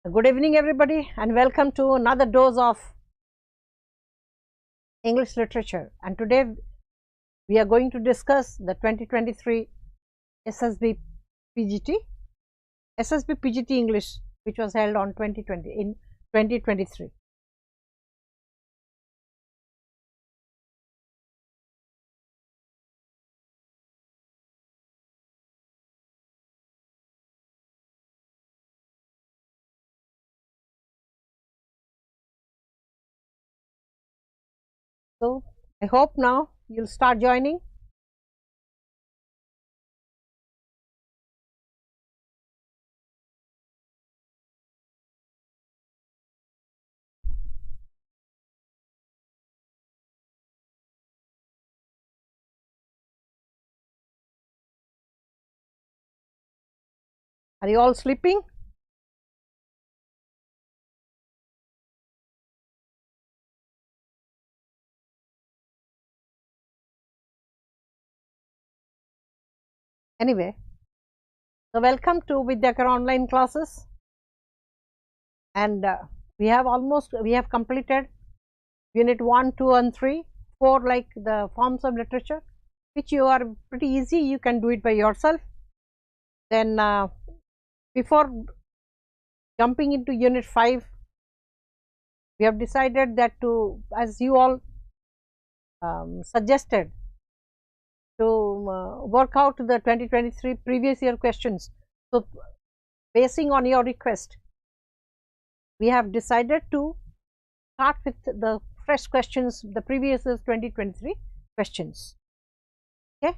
Good evening everybody and welcome to another dose of English literature, and today we are going to discuss the 2023 SSB PGT English, which was held on 2023. So I hope now you'll start joining. Are you all sleeping? Anyway, so welcome to Vidyakar online classes, and we have completed unit 1, 2 and 3, 4 like the forms of literature, which you are pretty easy, you can do it by yourself. Then before jumping into unit 5, we have decided that as you all suggested, to work out the 2023 previous year questions. So basing on your request, we have decided to start with the fresh questions, the previous year's 2023 questions. Okay,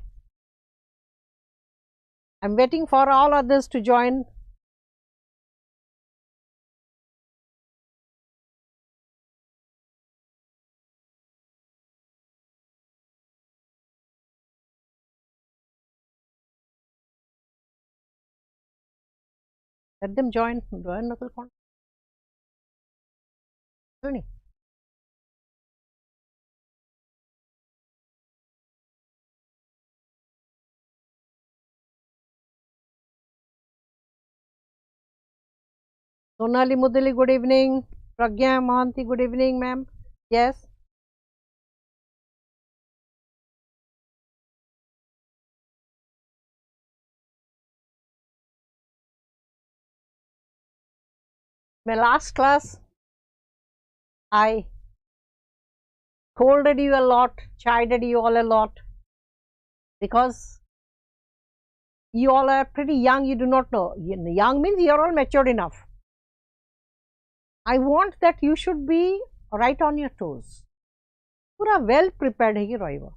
I am waiting for all others to join. Let them join. Sonali Mudali, good evening. Pragya Mohanty, good evening, ma'am. Yes. My last class, I scolded you a lot, chided you all a lot, because you all are pretty young, you do not know. Young means you are all matured enough. I want that you should be right on your toes, पूरा well prepared है कि रहिबो.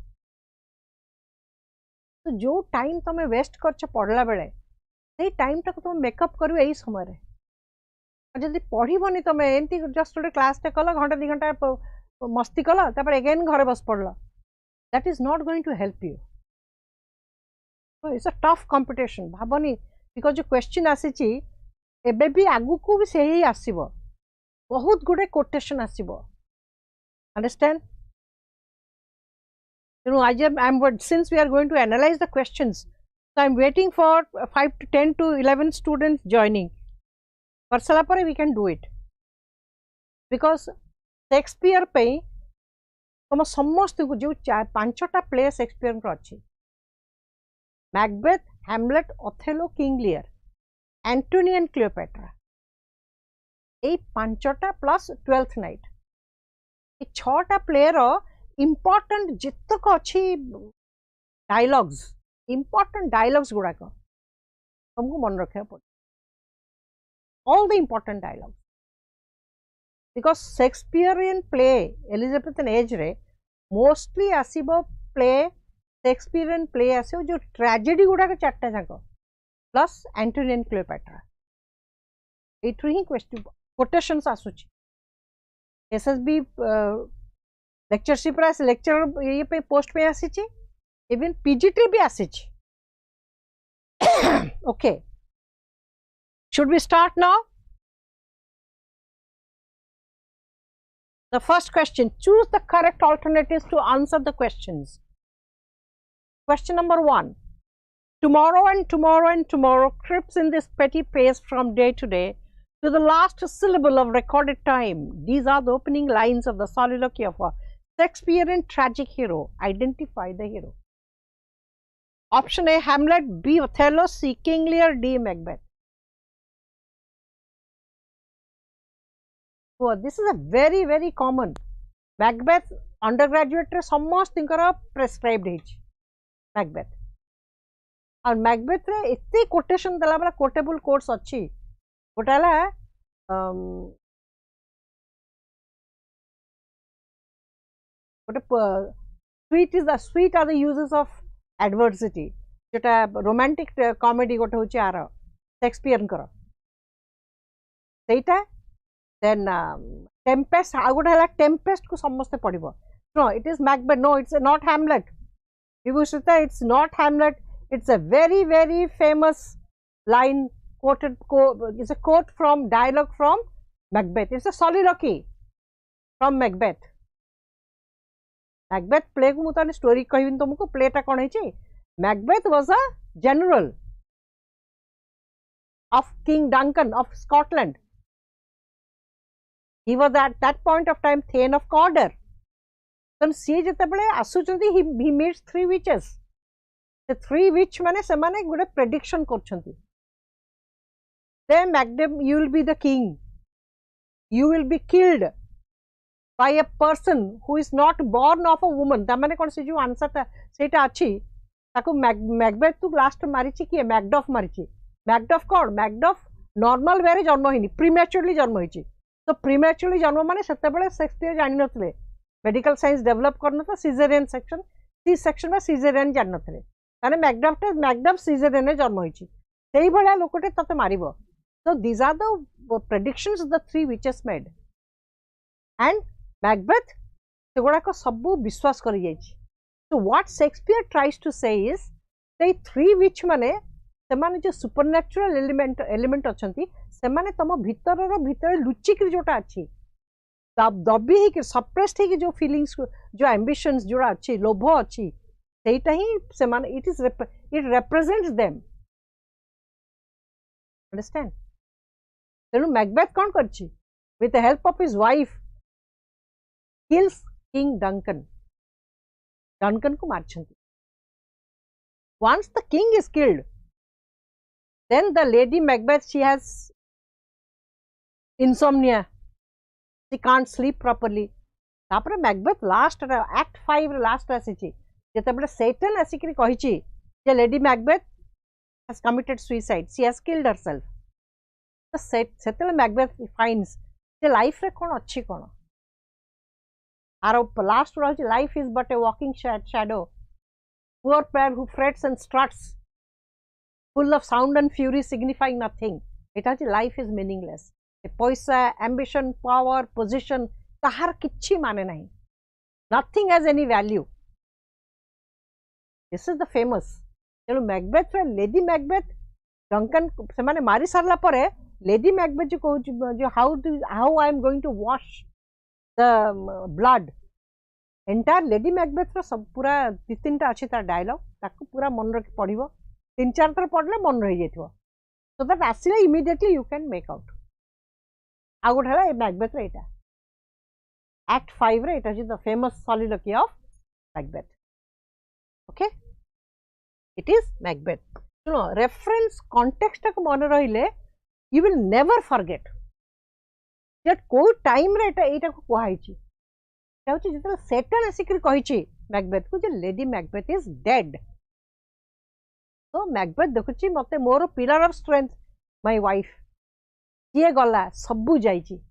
तो जो time तमे waste करछ पढ़ला बेले, सेही टाइम टाको तुम मेकअप करियो एही समय रे. जदि पढ़िबनी तमे एंती जस्ट गोटे क्लास टे कल घंटा 2 घंटा मस्ती कल तापर अगेन घरे बस पढ़ला, that is not going to help you. So it's a tough competition. भाबनी बिकॉज जो क्वेश्चन आसीची एबे भी आगु को भी सेही आसीबो, बहुत गुडे कोटेशन आसीबो. Understand? You know, since we are going to analyze the questions, so I am waiting for 5 to 10 to 11 students joining. Parsala pare we can do it, because Shakespeare पे तम समस्त को जो 5टा प्ले शेक्सपियर को अच्छी, Macbeth, Hamlet, Othello, King Lear, Antony and Cleopatra, ए 5टा plus 12th night, ए 6टा प्ले रो इम्पोर्टेंट जितक अच्छी डायलॉग्स, इम्पोर्टेंट डायलॉग्स गुड़ाक तुमको मन रखा पड़े, all the important dialogues, because Shakespearean play Elizabethan age रे mostly आसीबो play Shakespearean play आसीबो जो tragedy गुड़ाक 4टा जाक plus Antony and Cleopatra, एठु ही क्वेश्चन कोटेशंस आसुची. SSB लेक्चरशिप रे लेक्चर ये पे पोस्ट पे आसीची, इवन PGT भी आसीची. Okay, should we start now? The first question, choose the correct alternatives to answer the questions. Question number 1, tomorrow and tomorrow and tomorrow creeps in this petty pace from day to day to the last syllable of recorded time. These are the opening lines of the soliloquy of a Shakespearean tragic hero. Identify the hero. Option A, Hamlet. B, Othello. C, King Lear. D, Macbeth. So, this is a very, very common. Macbeth, undergraduate समस्त prescribed age. Macbeth. And Macbeth रे इतनी quotation दला बला quotable quotes अच्छी. गोटाला sweet are the uses of adversity. जोटा romantic comedy गोटे होची आरो Shakespeare करो. सेटा then Tempest, I would have like Tempest ko samaste padibo. No, it is Macbeth. No, it's not Hamlet. Vibhushita, it's not Hamlet. It's a very, very famous line quoted. It's a quote from dialogue from Macbeth. It's a soliloquy from Macbeth. Macbeth play ko mutane story kahivin tumko play ta kon hechi. Macbeth was a general of King Duncan of Scotland. He was at that point of time Thane of Cawdor. Then see jetebale asuchanti he meets three witches. The three witch mane semane good prediction korchanti. Then Macbeth, you will be the king. You will be killed by a person who is not born of a woman. Tamane kon se jo answer ta seita achi. Taku Macbeth tu last marichi kiye Macduff marichi. Macduff kon Macduff normal way re janma hini prematurely janma hoichi. So prematurely janma mane setebale Shakespeare jani nathile. Medical science develop karna ta cesarean section, C section ba cesarean jani nathile. Tane Macduff cesarean e janma hoichi. Sei bhaliya lokote tate maribo. So these are the predictions the three witches made. And Macbeth segudako sabbu biswas kari jaichi. So what Shakespeare tries to say is they three witch mane semane jo supernatural element achanti semane tamo bhitar luchikri jota achi dabi hi suppressed hi jo feelings jo ambitions jora achi lobho achi seita hi semane it represents them. Understand? Tenu Macbeth kon karchi with the help of his wife kills King Duncan ko marchanti. Once the king is killed, then the Lady Macbeth, she has insomnia. She can't sleep properly. Tapare Macbeth last act 5 last asichi. Jetabale Satan asikri kahichi je Lady Macbeth has committed suicide. She has killed herself. The settle Macbeth finds the life re kon achi kon. Our last word life is but a walking shadow. Poor pair who frets and struts, full of sound and fury, signifying nothing. It has life is meaningless. A poisa, ambition, power, position, tahar kichhi mane nahi. Nothing has any value. This is the famous. Macbeth, Lady Macbeth, Duncan, semane mari sarla pore, Lady Macbeth jo kohuchi how I am going to wash the blood. Entire Lady Macbeth ro sab pura titinta achi tar dialogue taku pura mon rakhi padibo 3-4 tar padle mon rahi jaythibo, so that asile immediately you can make out. Aw gote hala Macbeth re eta act 5 re eta is the famous soliloquy of Macbeth. Okay, it is Macbeth. So reference context tak mon rahile you will never forget that ko time re eta ko kohaichi Satan asikri kahichi Macbeth ko je Lady Macbeth is dead. So Macbeth dekhuchi mate moro pillar of strength my wife kiye gala sabbu jaichi.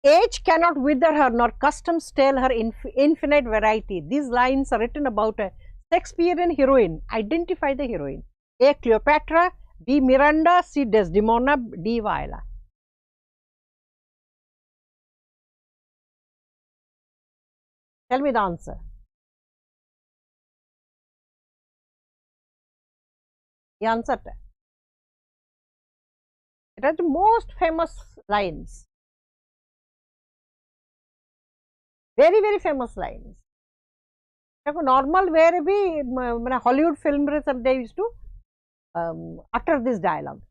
Age cannot wither her nor custom stale her infinite variety. These lines are written about a Shakespearean heroine. Identify the heroine. A. Cleopatra, B. Miranda, C. Desdemona, D. Viola. Tell me the answer. The answer. It has the most famous lines. Very, very famous lines. normal where be Hollywood film they used to utter this dialogue.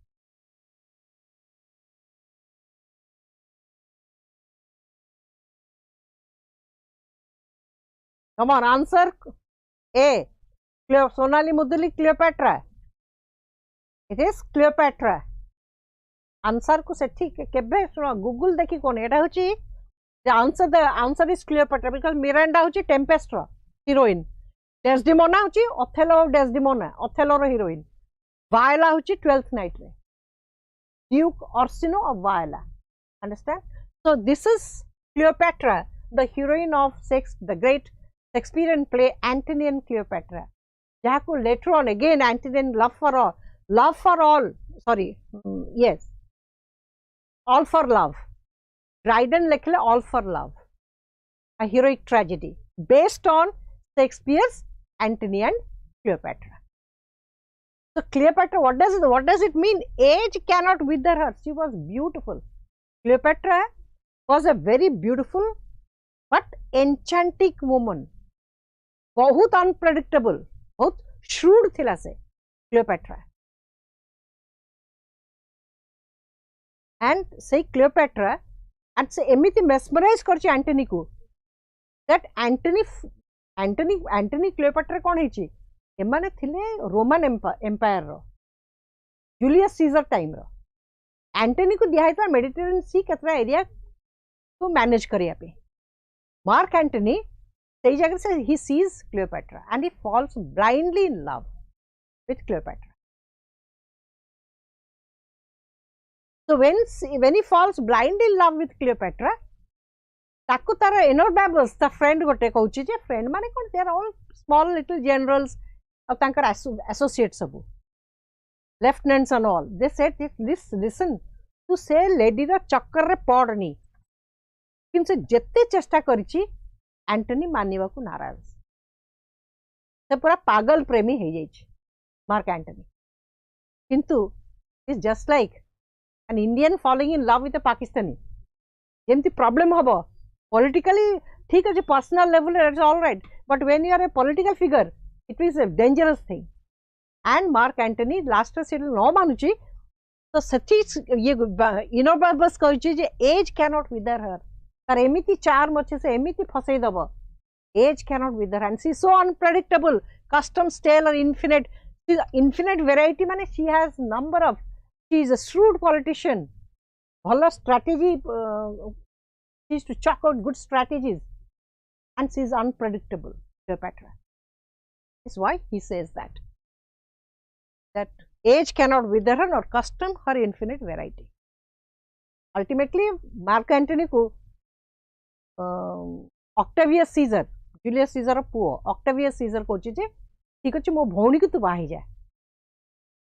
Come on, answer A. Sonali Mudali, Cleopatra. It is Cleopatra. Answer को सेठी केबे सुनो Google देखी कोन एटा होची the answer is Cleopatra because Miranda होची Tempest रो heroine, Desdemona होची Othello of Desdemona, Othello row heroine, Viola होची 12th night रे, Duke Orsino of Viola. Understand? So this is Cleopatra, the heroine of the great Shakespearean play Antony and Cleopatra. Jahaku later on again Antony and love for all. Sorry, yes. All for love. Dryden lekhle All for Love, a heroic tragedy based on Shakespeare's Antony and Cleopatra. So Cleopatra, what does it mean? Age cannot wither her. She was beautiful. Cleopatra was a very beautiful but enchanting woman. बहुत unpredictable, बहुत shrewd थिला से Cleopatra. And say Cleopatra and say एमिति mesmerize करची Antony को that Antony Cleopatra कौन है ची एमाने थिले Roman Empire रो Julius Caesar time रो Antony को दिया है तो Mediterranean Sea कितना एरिया तो मैनेज करिया पे Mark Antony सही जगह से he sees Cleopatra and he falls blindly in love with Cleopatra. So when he falls blindly in love with Cleopatra, Taku Tara Enobabus ता friend गोटे कहूची जे friend माने कौन they are all small little generals और तांकर associates सबू lieutenants and all. They said listen to say lady रा चक्कर रे पड़नी किंतु जेते चेष्टा करिची एंटनी मानिवा को नाराज से पूरा पागल प्रेमी है जाइछ मार्क एंटनी किंतु is just like an Indian falling in love with a Pakistani. Jemti problem habo politically ठीक है personal level it's all right, but when you are a political figure it is a dangerous thing. And Mark Antony last said no manuchi तो सच्ची ये Enobabus कहूची जे age cannot wither her. तार एमिति charm अच्छे से एमिति फसेई दबो age cannot wither and she is so unpredictable, custom stale or infinite. She is infinite variety माने she has number of. She is a shrewd politician. Bhala strategy, she used to chalk out good strategies, and she is unpredictable. Cleopatra. That's why he says that age cannot wither her nor custom her infinite variety. Ultimately, Mark Antony को Octavius Caesar, Julius Caesar पुओ Octavius Caesar को चीजे ठीक अच्छे मो भौणी की तो बाही जाए.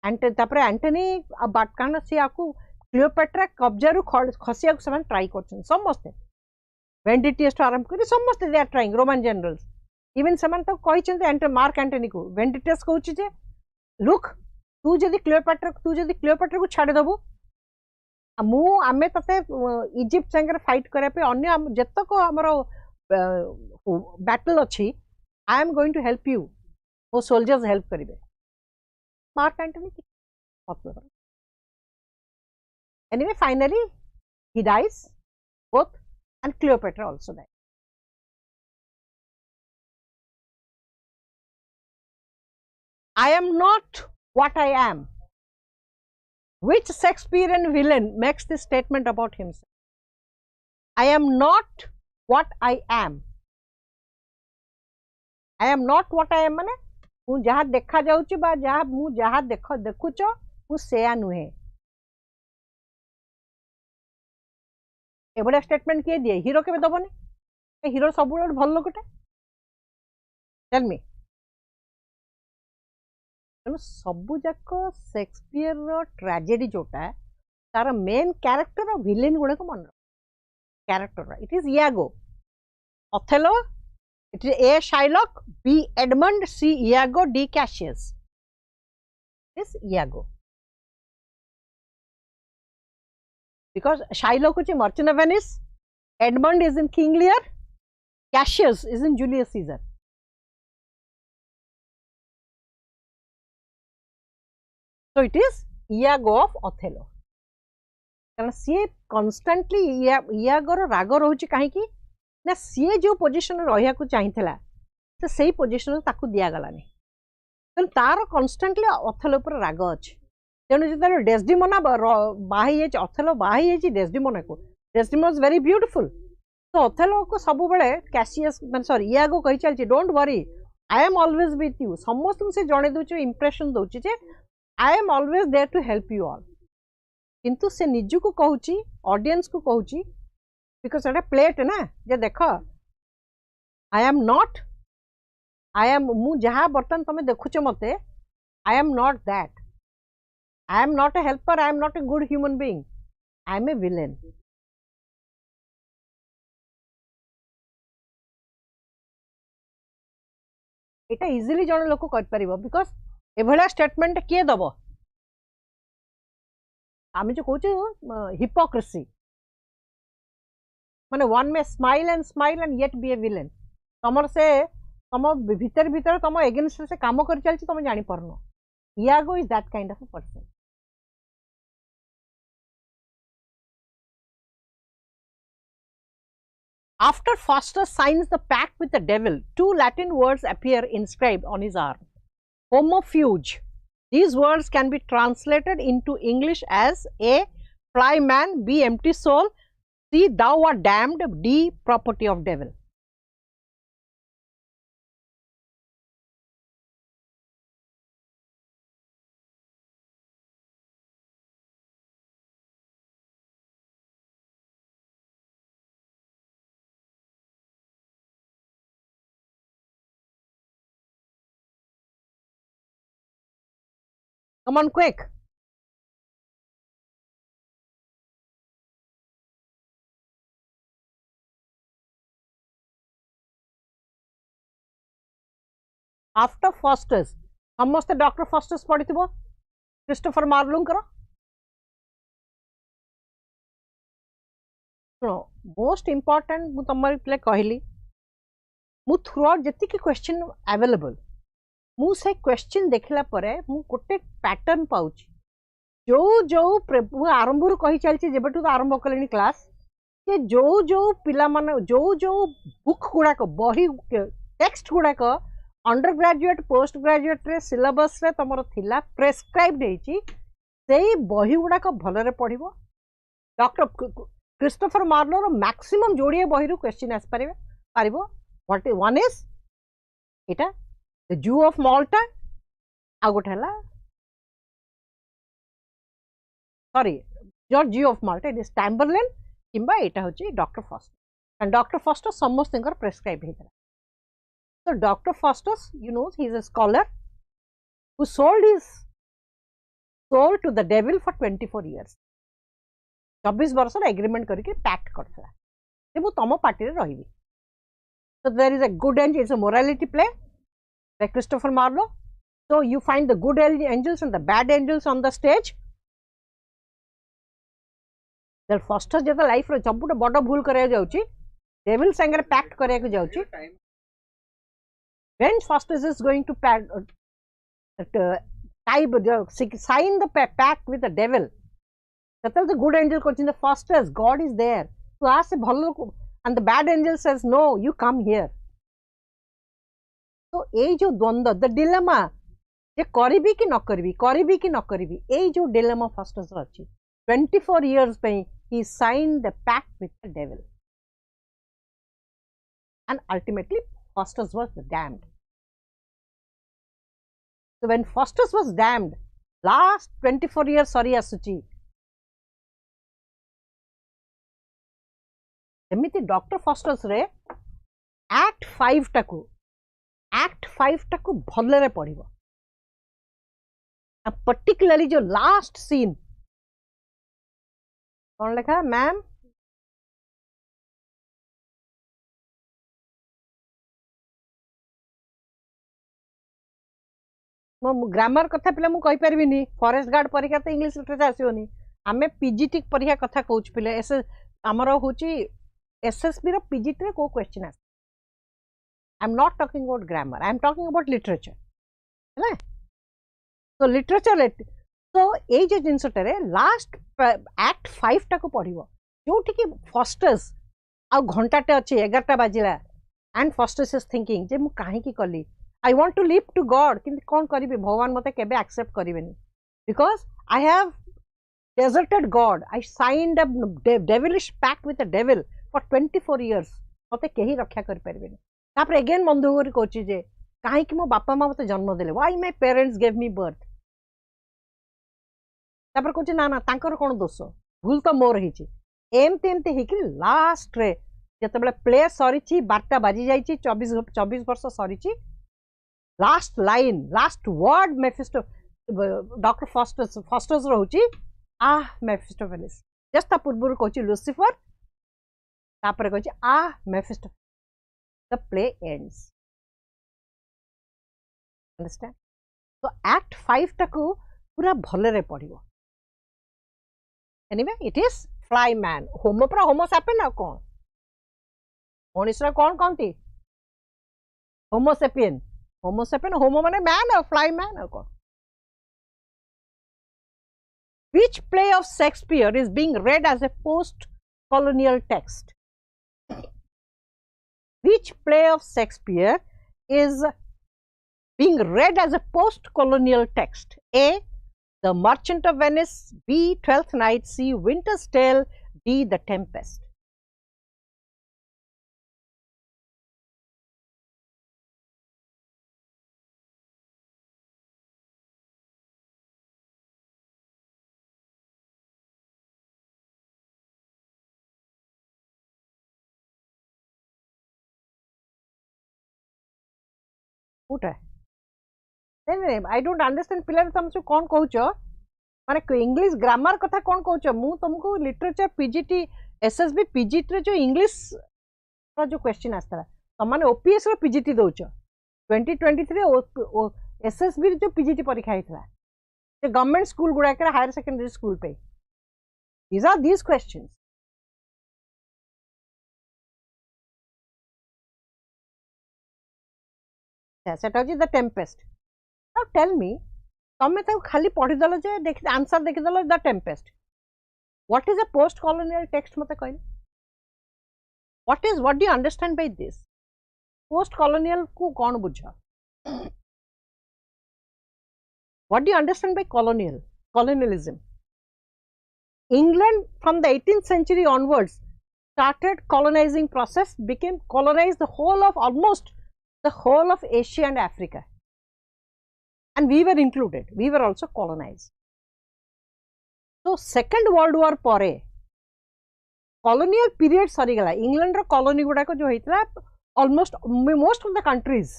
तापर एंटनी बाटकान से आकु क्लियोपेट्रा कब्जारू खसिया को समान ट्राई करछन समस्ते वेंडिटियस आरंभ करी समस्ते they are trying Roman generals even समान तो कहिछन एंटर मार्क एंटनी को वेंडिटियस कहउछि जे लुक तू जदी क्लियोपेट्रा को छाड़ दबो मु आमे तते इजिप्ट संगे फाइट करे पे अन्य जतक हमरो बैटल अछि I am going to help you वो सोल्जर्स हेल्प करिवे Mark Antony. Anyway, finally, he dies, both, and Cleopatra also died. I am not what I am. Which Shakespearean villain makes this statement about himself? I am not what I am. I am not what I am माने मु जहाँ देखा जाउची बा जहाँ मु जहाँ देखुच मु सेया नुहे एबडा स्टेटमेंट किए दिए हीरो केबे दबनी हीरो सब भल लोकटे टेल मी सबु जाक शेक्सपियर रो ट्रेजेडी जोटा तार मेन कैरेक्टर और विलेन गुडे को मन character it is Iago Othello it is A. Shylock, B. Edmund, C. Iago, D. Cassius. This is Iago. Because Shylock is Merchant of Venice, Edmund is in King Lear, Cassius is in Julius Caesar. So it is Iago of Othello. कारण सी कन्स्टांटली इयागोर राग रोचे कहीं ना सी जो position रहा चाहिए से सही पोजिशन ताकू दिगलानी तेणु तार कन्स्टांटली अथेलो पर राग अच्छे तेणु जो डेस्डिमोना बाही अथेलो बाही डेस्डिमोना को डेस्डिमोना इज वेरी ब्यूटीफुल तो अथेलो को सब बेले कैसियस सॉरी इयागो कही चलती don't worry I am always with you समस्त से जड़े दूचे इंप्रेशन दूची जे I am always there to help you all किंतु से निजु को कहूची ऑडियंस को कहूची बिकॉज एटा प्लेट ना जे देख I am not I am मु जहाँ बर्तन तुम देखुच मते I am not that I am not a helper I am not a good human being I am a villain एटा इजिली जन लोक कर परिबो बिकॉज एभला स्टेटमेंट किए दबो आम जो कहूँ हिपोक्रेसी माने one may smile and yet be a villain तुम से तुम भीतर भीतर तुम एगेंस्ट से काम कर चलती तुम जानी पारन Iago is that kind of a person After Faustus signs the pact with the devil, two Latin words appear inscribed on his arm. Homofuge. These words can be translated into English as A. Fly man, B. Empty soul, C. Thou art damned, D. Property of devil. Come on, quick. After Faustus, समस्त doctor Faustus पढ़ी Christopher Marlowe शुण most important मुझे तुम पे कहली मु through out जी question available मुझे question देखला मु गोटे पैटर्न पाऊँ जो जो आरंभ कही चलती जब तो आरंभ कले क्लास जे जो जो पिला माने जो जो बुक गुड़ाक बही टेक्स्ट गुड़ाक अंडर ग्रेजुएट पोस्ट ग्रेजुएट रे सिलेबस रे तुम थिला प्रेस्क्राइब्ड होती से बही गुड़ाक भलरे पढ़ो डॉक्टर क्रिस्टोफर मार्लो मैक्सिमम जोड़े बही क्वेश्चन आस पार व्हाट वन इज इटा द जू ऑफ माल्टा आ गोटे है sorry your Jew of Malta it is Tamburlaine किंबा एटा होची Doctor Faustus and Doctor Faustus समस्त प्रेस्क्राइब होता so Dr. Faustus you know he is a scholar who sold his soul to the devil for 24 years 24 वर्ष agreement करके pact करथला जे मु तम party रे रहिबी so there is a good angel it's a morality play by Christopher Marlowe so you find the good angels and the bad angels on the stage that Faustus J life रे सबुट बड़ भूल करिया जाउची devil संगे pact करिया के जाउची when Faustus is going to sign the pact with the devil that the good angel comes in the Faustus God is there to ask and the bad angel says no you come here so ये जो द्वंद्व the dilemma जे करिबी कि न करिबी ये जो dilemma Faustus अछि 24 years पे he signed the pact with the devil and ultimately Faustus was damned. So when Faustus was damned, last 24 years sorry asuchi. एमिति डॉक्टर फास्टस रे एक्ट 5 टाकू भलरे पढ़िबो पर्टिकुलरली जो लास्ट सीन कौन लिखा मैम मो ग्रामर कथा पिला मु कहि परबिनी फॉरेस्ट गार्ड परीक्षा तो इंग्लिश लिटरेचर आसीओनी आमे पीजीटी परीक्षा कथा कहूछ पिले एस हमरो होची एसएसबी रो पीजीटी रे को क्वेश्चन आस I am not talking about grammar I am talking about literature है तो लिटरेचर सो ये जो जिनसटारे लास्ट एक्ट 5 टा को पढ़िबो जोठी कि फस्टर्स आ घंटाटे अच्छे 11टा बाजिला एंड फस्टर्स इज थिंकिंग जे मु काहे की कली I want to live to God कि कौन करिबे भगवान मते केबे एक्सेप्ट करिवेनी because I have deserted God. I signed a devilish pact with the devil for 24 years. मते केही रक्षा कर परबेनी तापर अगेन बंधुगरी कहछि जे काहे कि मो बापा मां मते जन्म देले why my parents gave me birth तापर कहछि ना ना तांकर कोन दोष भूल तो मोर हिची एमते एमते हेकि लास्ट रे जतबेले प्ले सरीची 12टा बाजी जाईची 24 वर्ष सरीची last line last word Mephisto Doctor Faustus रहउची मेफिस्टोफेलिस जस्ट पूर्व कहछि लूसीफर तापर कहछि Mephisto the play ends understand तो एक्ट 5 टाकू पूरा भले रे पढ़िबो anyway it is fly man homo पर होमो सैपियन आ कोन मनुष्य कोन कोनती होमो सैपियन होमो माने मैन और फ्लाई मैन और कोन Which play of Shakespeare is being read as a post-colonial text? Which play of Shakespeare is being read as a post-colonial text? A. The Merchant of Venice. B. Twelfth Night. C. Winter's Tale. D. The Tempest. उठे नहीं I don't understand पिला तुम कौन कहूच माने English grammar कथा कौन कहूच मु तुमको लिटरेचर पीजीटी एसएसबी पीजीटी रे जो इंग्लिश रा जो क्वेश्चन आस्ता तुम माने ओपीएस रो पीजीटी दोच 2023 एसएसबी जो पीजीटी परीक्षा हेतला जे गवर्नमेंट स्कूल गुडा के हायर सेकेंडरी स्कूल पे दीस आर दीस क्वेश्चंस सेटा the Tempest now tell me तमें तो खाली पढ़ीदेल जे देख आंसर देखीदेल the Tempest what is a post colonial text मते कहले what do you understand by this post colonial को कौन बुझ what do you understand by colonialism England from the 18th century onwards started colonizing process became colonized almost the whole of Asia and Africa, and we were included. We were also colonized. So Second World War pore colonial period sari gala England ro colony guda ko jo heitla almost most of the countries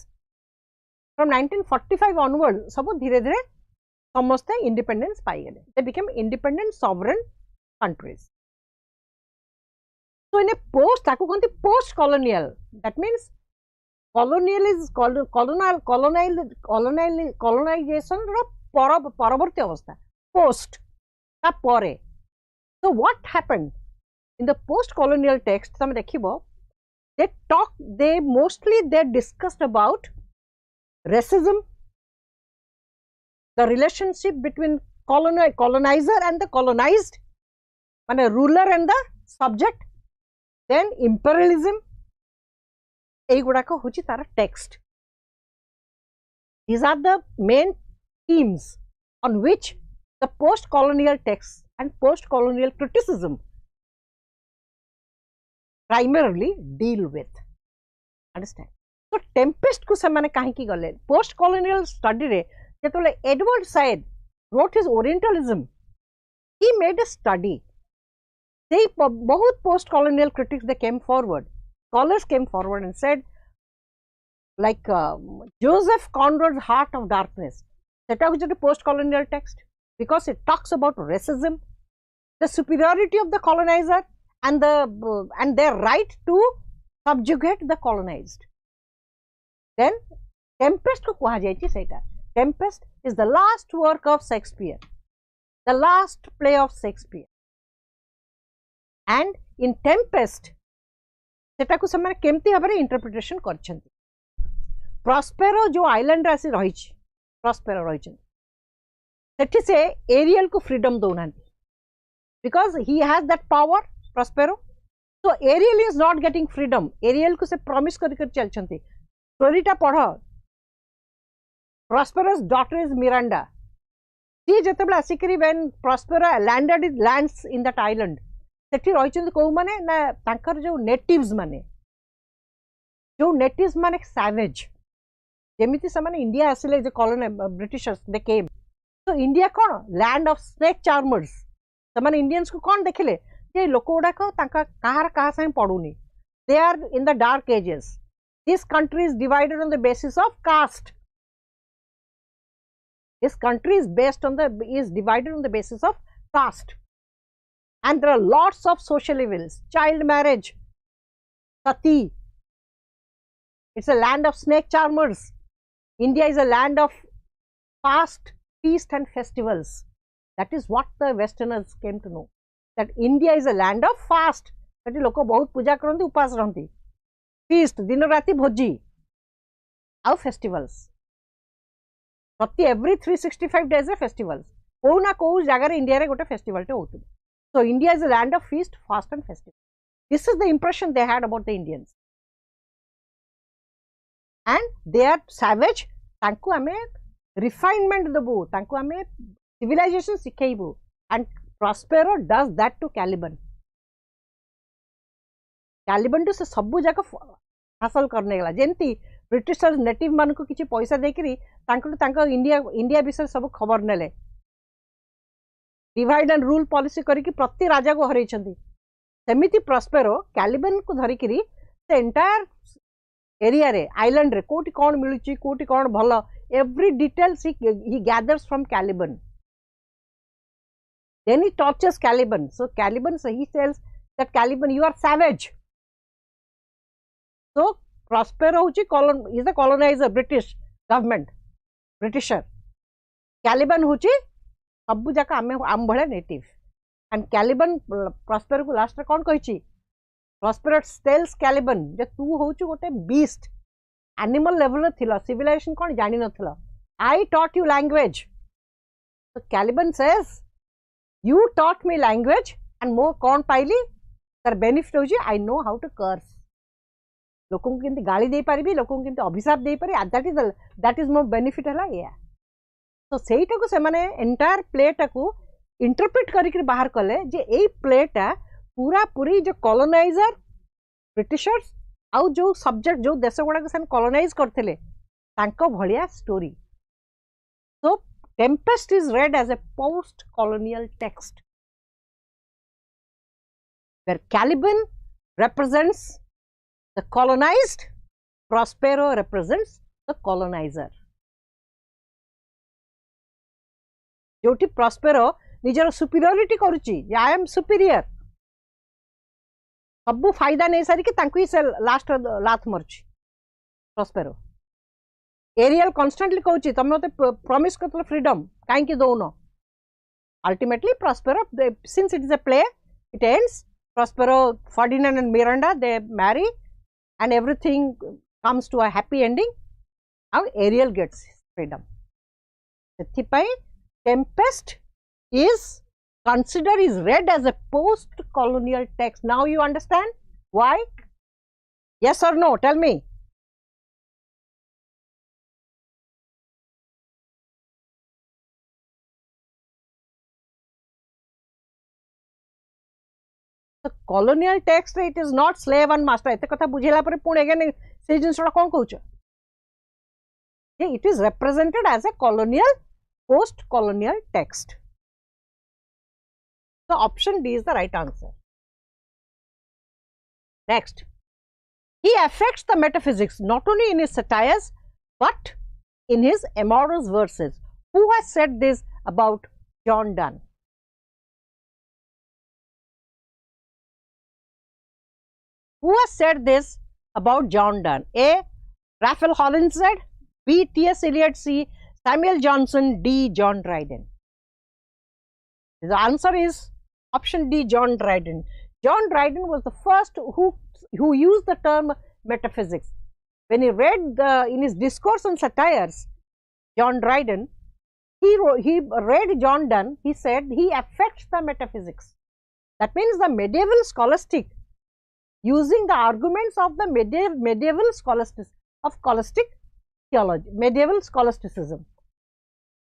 from 1945 onward सब धीरे धीरे समस्ते independence पाई गले. They became independent sovereign countries. So in a post ताको कहते post colonial, that means colonial is colonization रो परवर्ती अवस्था post ता परे. So what happened in the post colonial text तमे देखिबो they mostly discussed about racism, the relationship between colonizer and the colonized, and a ruler and the subject, then imperialism. एगुड़ाक हूँ तार text. These are the main themes on which the post-colonial texts and post-colonial criticism primarily deal with. Understand? So Tempest को समाने कहीं की गले post-colonial study रे जेतोले Edward Said wrote his Orientalism. He made a study. They बहुत post-colonial critics they came forward. Scholars came forward and said, like Joseph Conrad's Heart of Darkness, that was a post-colonial text because it talks about racism, the superiority of the colonizer, and their right to subjugate the colonized. Then Tempest को कहा जाए सेटा. Tempest is the last work of Shakespeare, the last play of Shakespeare, and in Tempest सेटा को समाने केमती भाबरे interpretation करछन्ति. Prospero जो island आसी रही प्रॉस्पेरो रही सेठी से एरियल को freedom Dauna because he has that power Prospero. So Ariel is not getting freedom. Ariel को से promise कर चलचंती. Story टा पढ़ो. Prospero's daughter is Miranda. She जेतेबेले आसिकरी when Prospero lands in that island. सेठी रहिचंती को माने ना तांकर जो natives माने savage. जेमिति से माने इंडिया आसिले जो colony Britishers they came. So India कौन land of snake charmers. ସେମାନେ इंडियंस को कौन देखिले जे लोक गुड़ाक कहा संगे पड़ूनी they are in the dark ages this country is divided on the basis of caste this country is divided on the basis of caste and there are lots of social evils child marriage sati it's a land of snake charmers India is a land of fast feast and festivals. That is what the Westerners came to know. That India is a land of fast. That is, लोग बहुत पूजा करती, उपास रहती. Feast, दिन राति भोजी. और festivals. प्रति every 365 days है festivals. कोई ना कोई जगह इंडिया रे गोटे festival टे होती. So India is a land of feast, fast and festival. This is the impression they had about the Indians. And they are savage. तांको हमें refinement देबू तांको हमें civilization सिखेबू and Prospero does that to Caliban. Caliban to से सबू जाक हासिल करने गला जेंती ब्रिटिशर्स नेटिव मान को किछि पैसा देकरी तांको तांको इंडिया विषय सब खबर नेले डिवाइड एंड रूल पॉलिसी करिकि प्रति राजा को हरैछंती सेमिति Prospero Caliban को धरिकरी से एंटायर एरिया रे आइलैंड रे कोटी कोन मिलुची कोटी कोन भलो every details he gathers from Caliban. Then he tortures Caliban. So Caliban, so he tells that Caliban, you are savage. So Prospero is a colonizer, British government, Britisher. Caliban huchi सबु जाका आम भले native and Caliban Prospero को last रे कोन कहिची Prospero tells Caliban जे तू होछु गोटे beast. Animal level थिला civilization कौन जानी नथिला I taught you language. So Caliban says you taught me language and more कौन पाइली तर benefit होची I know how to curse. लोकों को किंतु गाली दे पारिबी लोकों को किंतु अभिशाप दे पारि that is more benefit हला या तो सेईटा को से माने entire play टा को interpret करिक बाहर कले जे एई play टा पूरा पूरी जो colonizer Britishers आउ जो सब्जेक्ट जो देश गुड़ा के कॉलोनाइज करथिले तांको भलिया story so Tempest is read as a post colonial text where Caliban represents the colonized, Prospero represents the colonizer. जोटी Prospero निजर सुपीरियरिटी करूची आई एम सुपीरियर सबू फायदा नहीं सारी कि तांको से लास्ट लाथ मरची Prospero. Ariel constantly कहूची तुम मते प्रॉमिस करतलो फ्रीडम काहे कि दोनो ultimately Prospero since it is a play it ends Prospero, Ferdinand and Miranda they marry and everything comes to a happy ending and Ariel gets freedom. Sethipai Tempest is considered is read as a post-colonial text. Now you understand why? Yes or no? Tell me. The colonial text it is not slave and master. एते कथा बुझेला परे Pune again से जिनसटा कोन कहउछ? It is represented as a colonial post-colonial text. So option D is the right answer. Next, he affects the metaphysics not only in his satires but in his amorous verses. Who has said this about John Donne? Who has said this about John Donne? A. Raphael Holinshed, B. T.S. Eliot, C. Samuel Johnson, D. John Dryden. The answer is option D. John Dryden. John Dryden was the first who used the term metaphysics. When he read in his discourse on satires, John Dryden he read John Donne, he said he affects the metaphysics. That means the medieval scholastic, using the arguments of the medieval scholastic theology, medieval scholasticism.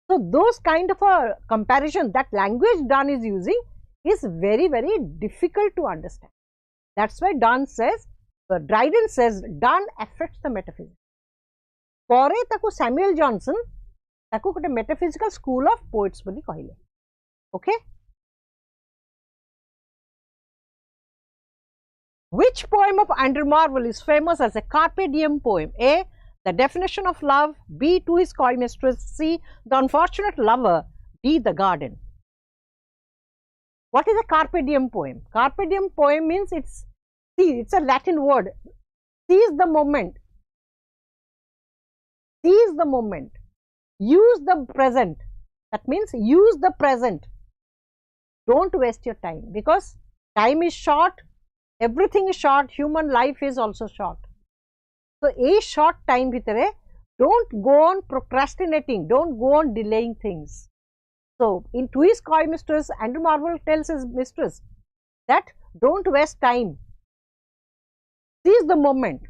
So those kind of a comparison, that language Donne is using is very, very difficult to understand. That's why Donne says, Dryden says, Donne affects the metaphysics. ପରେ ତାକୁ Samuel Johnson ତାକୁ ଗୋଟେ metaphysical school of poets ବୋଲି କହିଲେ. Okay? Which poem of Andrew Marvell is famous as a carpe diem poem? A. The definition of love. B. To his coy mistress. C. The unfortunate lover. D. The garden. What is a carpe diem poem? Carpe diem poem means it's a Latin word. Seize the moment. Seize the moment. Use the present. That means use the present. Don't waste your time, because time is short. Everything is short. Human life is also short. So, a short time bhitere, don't go on procrastinating. Don't go on delaying things. So, in To His Coy Mistress, Andrew Marvell tells his mistress that don't waste time. Seize the moment.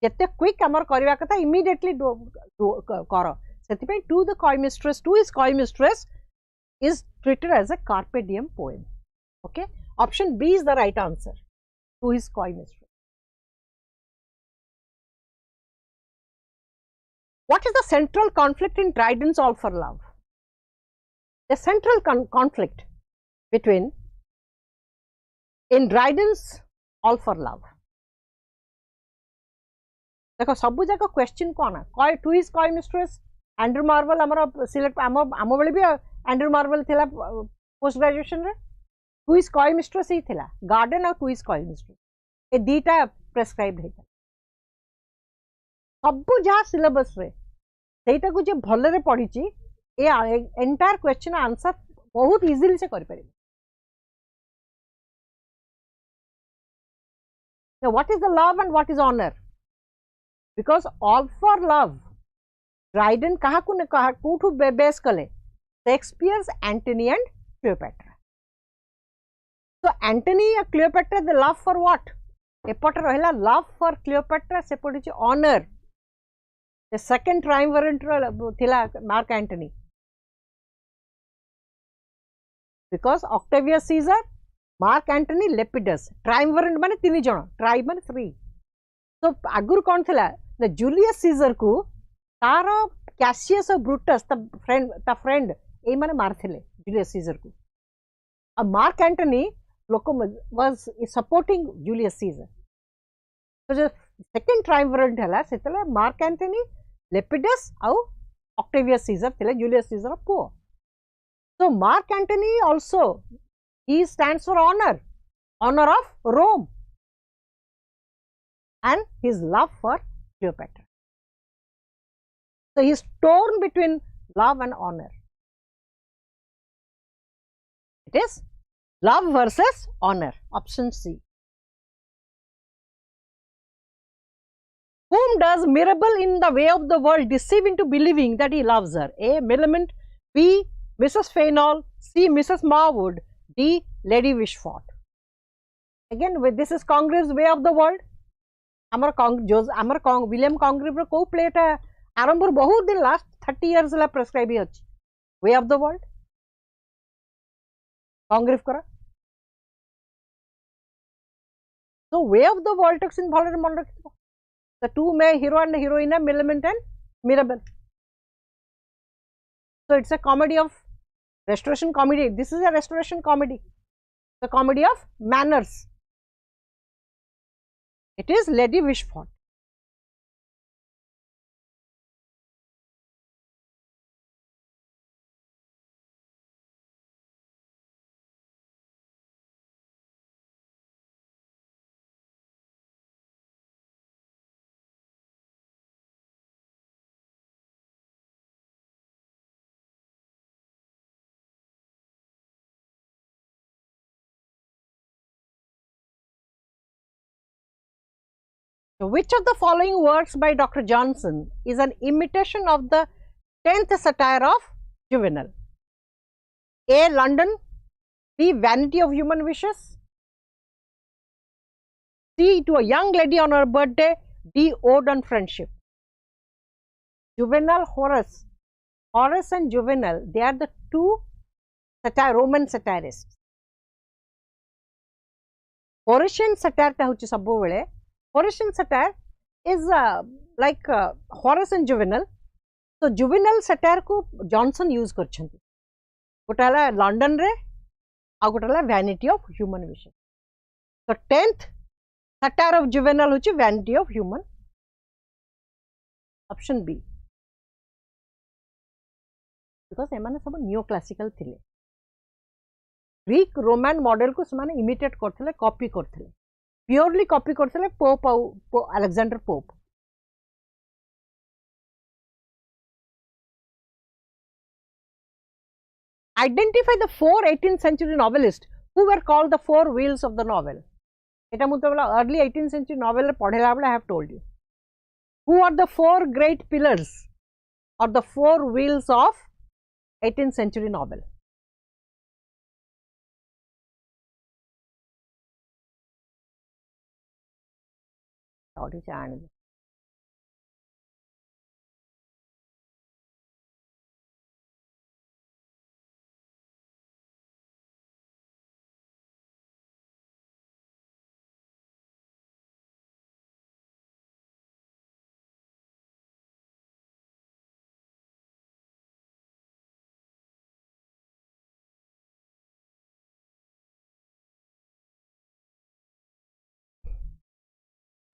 Jete quick amar kariva katha immediately karo. Sethipai To the Coy Mistress, To His Coy Mistress is treated as a carpe diem poem. Okay. Option B is the right answer. To His Coy Mistress. What is the central conflict in Dryden's All for Love? The central conflict between in Dryden's All for Love. देखो सब जाक question कौन है to his coy mistress Andrew Marvell हमर select आम बेले भी Andrew Marvell थिला पोस्ट ग्रेजुएशन रे टू हिज कॉय मिस्ट्रेस ही थिला गार्डन और टू हिज कॉय मिस्ट्रेस ए दीटा प्रेस्क्राइब हेता सब जहाँ सिलेबस रे सेटा को जे भल रे पढ़ी ची ए एंटायर क्वेश्चन आंसर बहुत इजीली से कर परिबे. Now what is the love and what is honor? Because all for love, Dryden कौठू बेस कले Shakespeare's Antony and Cleopatra. So Antony and Cleopatra, the love for what? एपटे रहा love for Cleopatra, सेपटे honor. The second triumvirate थिला Mark Antony. Because Octavius Caesar, Mark Antony, Lepidus. Triumvirate माने तीन जन, tri माने 3. So आगुर कौन थिला? The Julius Caesar को तारो Cassius और Brutus ता friend ए माने मारथिले Julius Caesar को. अब Mark Antony was supporting Julius Caesar. So the second triumvirate हला सेतले Mark Antony, Lepidus और Octavius Caesar थिले Julius Caesar को. So Mark Antony also, he stands for honor of Rome and his love for Cleopatra. So he is torn between love and honor. It is love versus honor. Option C. Whom does Mirabell in The Way of the World deceive into believing that he loves her? A. Millamant. B. Mrs. Fainall. C. Mrs. Marwood. D. Lady Wishfort. Again, this is Congreve's Way of the World. William Congreve को प्लेटा आरंभ बहुत दिन last 30 years ला prescribe ही अछि way of the world Congreve करा. So way of the world टक्सिन भले मन रखिबो. The two main hero and heroine है Millamant and Mirabell. So it's a comedy of restoration comedy. This is a restoration comedy, the comedy of manners. It is Lady Wishfort. So, which of the following works by Dr. Johnson is an imitation of the 10th satire of Juvenal? A. London, B. Vanity of Human Wishes, C. To a Young Lady on Her Birthday, D. Ode on Friendship. Juvenal, Horace. Horace and Juvenal, they are the two Roman satirists. Horatian satire ta hochi sabbubele. Horatian satire is like Horace and Juvenal. So Juvenal satire ko Johnson use karchanti. Gota hela London re, ଆଉ ଗୋଟେ ହେଲା Vanity of Human Wishes. So 10th satire of Juvenal hochi Vanity of Human. Option B. Because एमाने सब neoclassical थिले. Greek Roman model को समाने imitate करथिले, copy करथिले. Purely copy करथिले Pope और Alexander Pope. Identify the 4 18th century novelists who were called the 4 wheels of the novel. Eta mute early 18th century novel padhela I have told you. Who are the 4 great pillars or the 4 wheels of 18th century novel?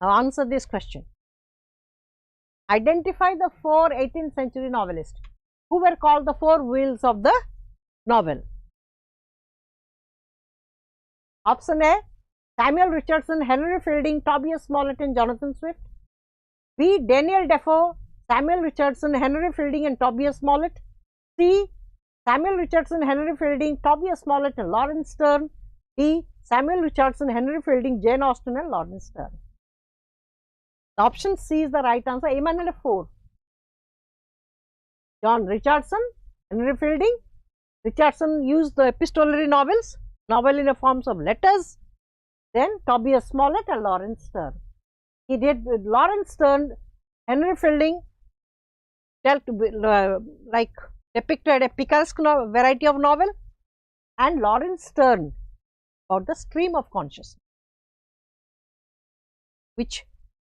Now answer this question. Identify the 4 18th century novelists who were called the 4 wheels of the novel. Option A, Samuel Richardson, Henry Fielding, Tobias Smollett and Jonathan Swift. B, Daniel Defoe, Samuel Richardson, Henry Fielding and Tobias Smollett. C, Samuel Richardson, Henry Fielding, Tobias Smollett and Lawrence Stern. D, Samuel Richardson, Henry Fielding, Jane Austen and Lawrence Stern. The option C is the right answer. Emmanuel 4. John Richardson, Henry Fielding. Richardson used the epistolary novels, novel in the forms of letters. Then Tobias Smollett and Lawrence Stern. He did with Lawrence Stern, Henry Fielding dealt like depicted a picaresque variety of novel, and Lawrence Stern about the stream of consciousness, which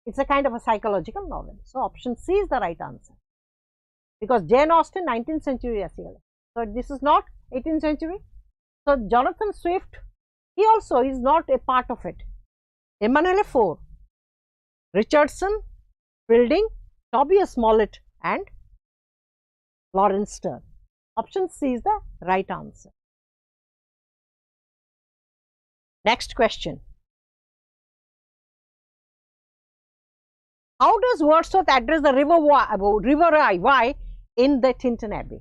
it's a kind of a psychological novel. So option C is the right answer, because Jane Austen 19th century SEL. So this is not 18th century. So Jonathan Swift, he also is not a part of it. Emmanuel 4, Richardson, Fielding, Tobias Smollett and Lawrence Stern. Option C is the right answer. Next question. How does Wordsworth address the river Wye in the Tinton Abbey?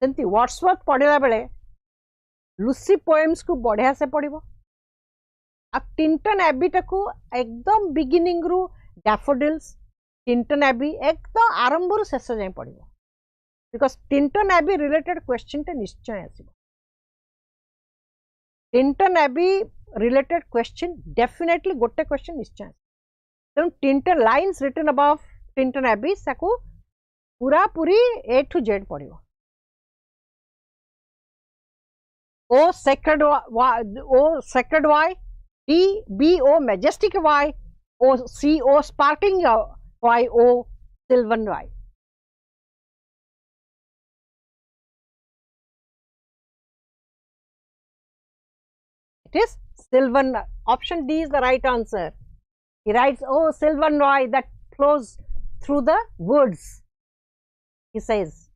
सेमती Wordsworth पढ़ला बेले Lucy poems को बढ़िया से पढ़िबो आ Tintern AB टाकू एकदम beginning रु daffodils Tintern AB एकदम आरंभ रु शेष जाय पढ़िबो because Tintern Abbey related question टे निश्चय आसीबो Tintern Abbey related question definitely गोटे क्वेश्चन निश्चय तेणु Tintern lines written above Tintern Abbey साकू पूरा पूरी ए टू जेड पढ़िबो O sacred Y, D B O majestic Y, O C O sparkling Y, O sylvan Y. It is sylvan. Option D is the right answer. He writes, "Oh, sylvan Y that flows through the woods." He says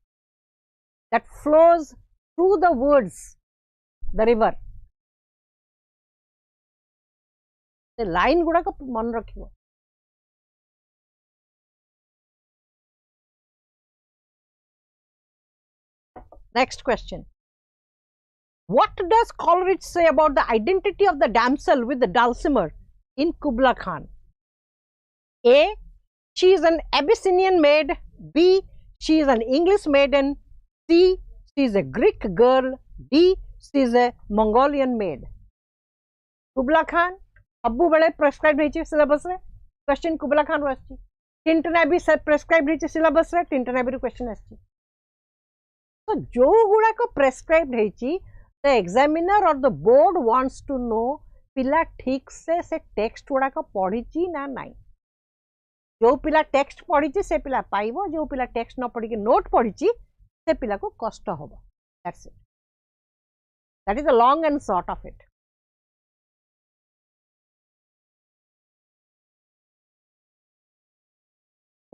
that flows through the woods. The river. The line गुड़ा का मन रखियो. Next question. What does Coleridge say about the identity of the damsel with the dulcimer in Kubla Khan? A. She is an Abyssinian maid. B. She is an English maiden. C. She is a Greek girl. D. She is a Mongolian maid. Kubla Khan सबु बेले prescribe रही syllabus रे question कुबला Khan रो आछि टिंटना भी prescribe रही syllabus रे टिंटना भी question आछि तो जो गुडा को प्रेस्क्राइब रही द एग्जामिनर और the board wants to know पिला ठीक से टेक्स्ट गुडा को पढ़ी ना नहीं जो पिला टेक्स्ट पढ़ी से पिला पाइबो जो पिला टेक्स्ट न पढ़ी के नोट पढ़ी से पिला को कष्ट होबो that's it that is the long and short of it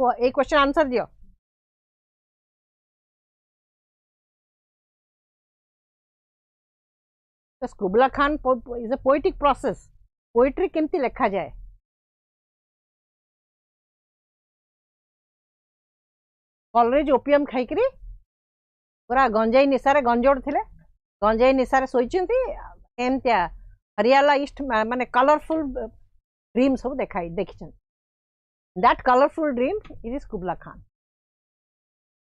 एक क्वेश्चन आंसर दियो Kubla Khan is a poetic process poetry केमती लिखा जाए कॉलेज ओपीएम खाइकरी पूरा गंजाई निशारे गंजोड़ थिले गंजाई निशारे सोइचंती एमतिया हरियाला ईस्ट माने कलरफुल ड्रीम सब देखाई देखिछन that colorful dream it is Kubla Khan.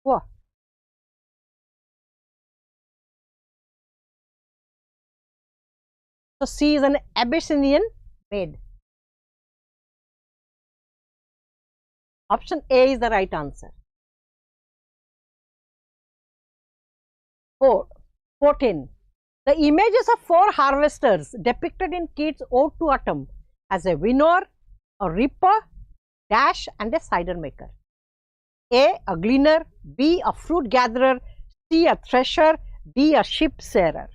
Wow. So she is an Abyssinian maid. Option A is the right answer. 14. The images of 4 harvesters depicted in Keats' Ode to Autumn as a winnower, a reaper, dash and a cider maker. A gleaner, B a fruit gatherer, C a thresher, D a ship sailor.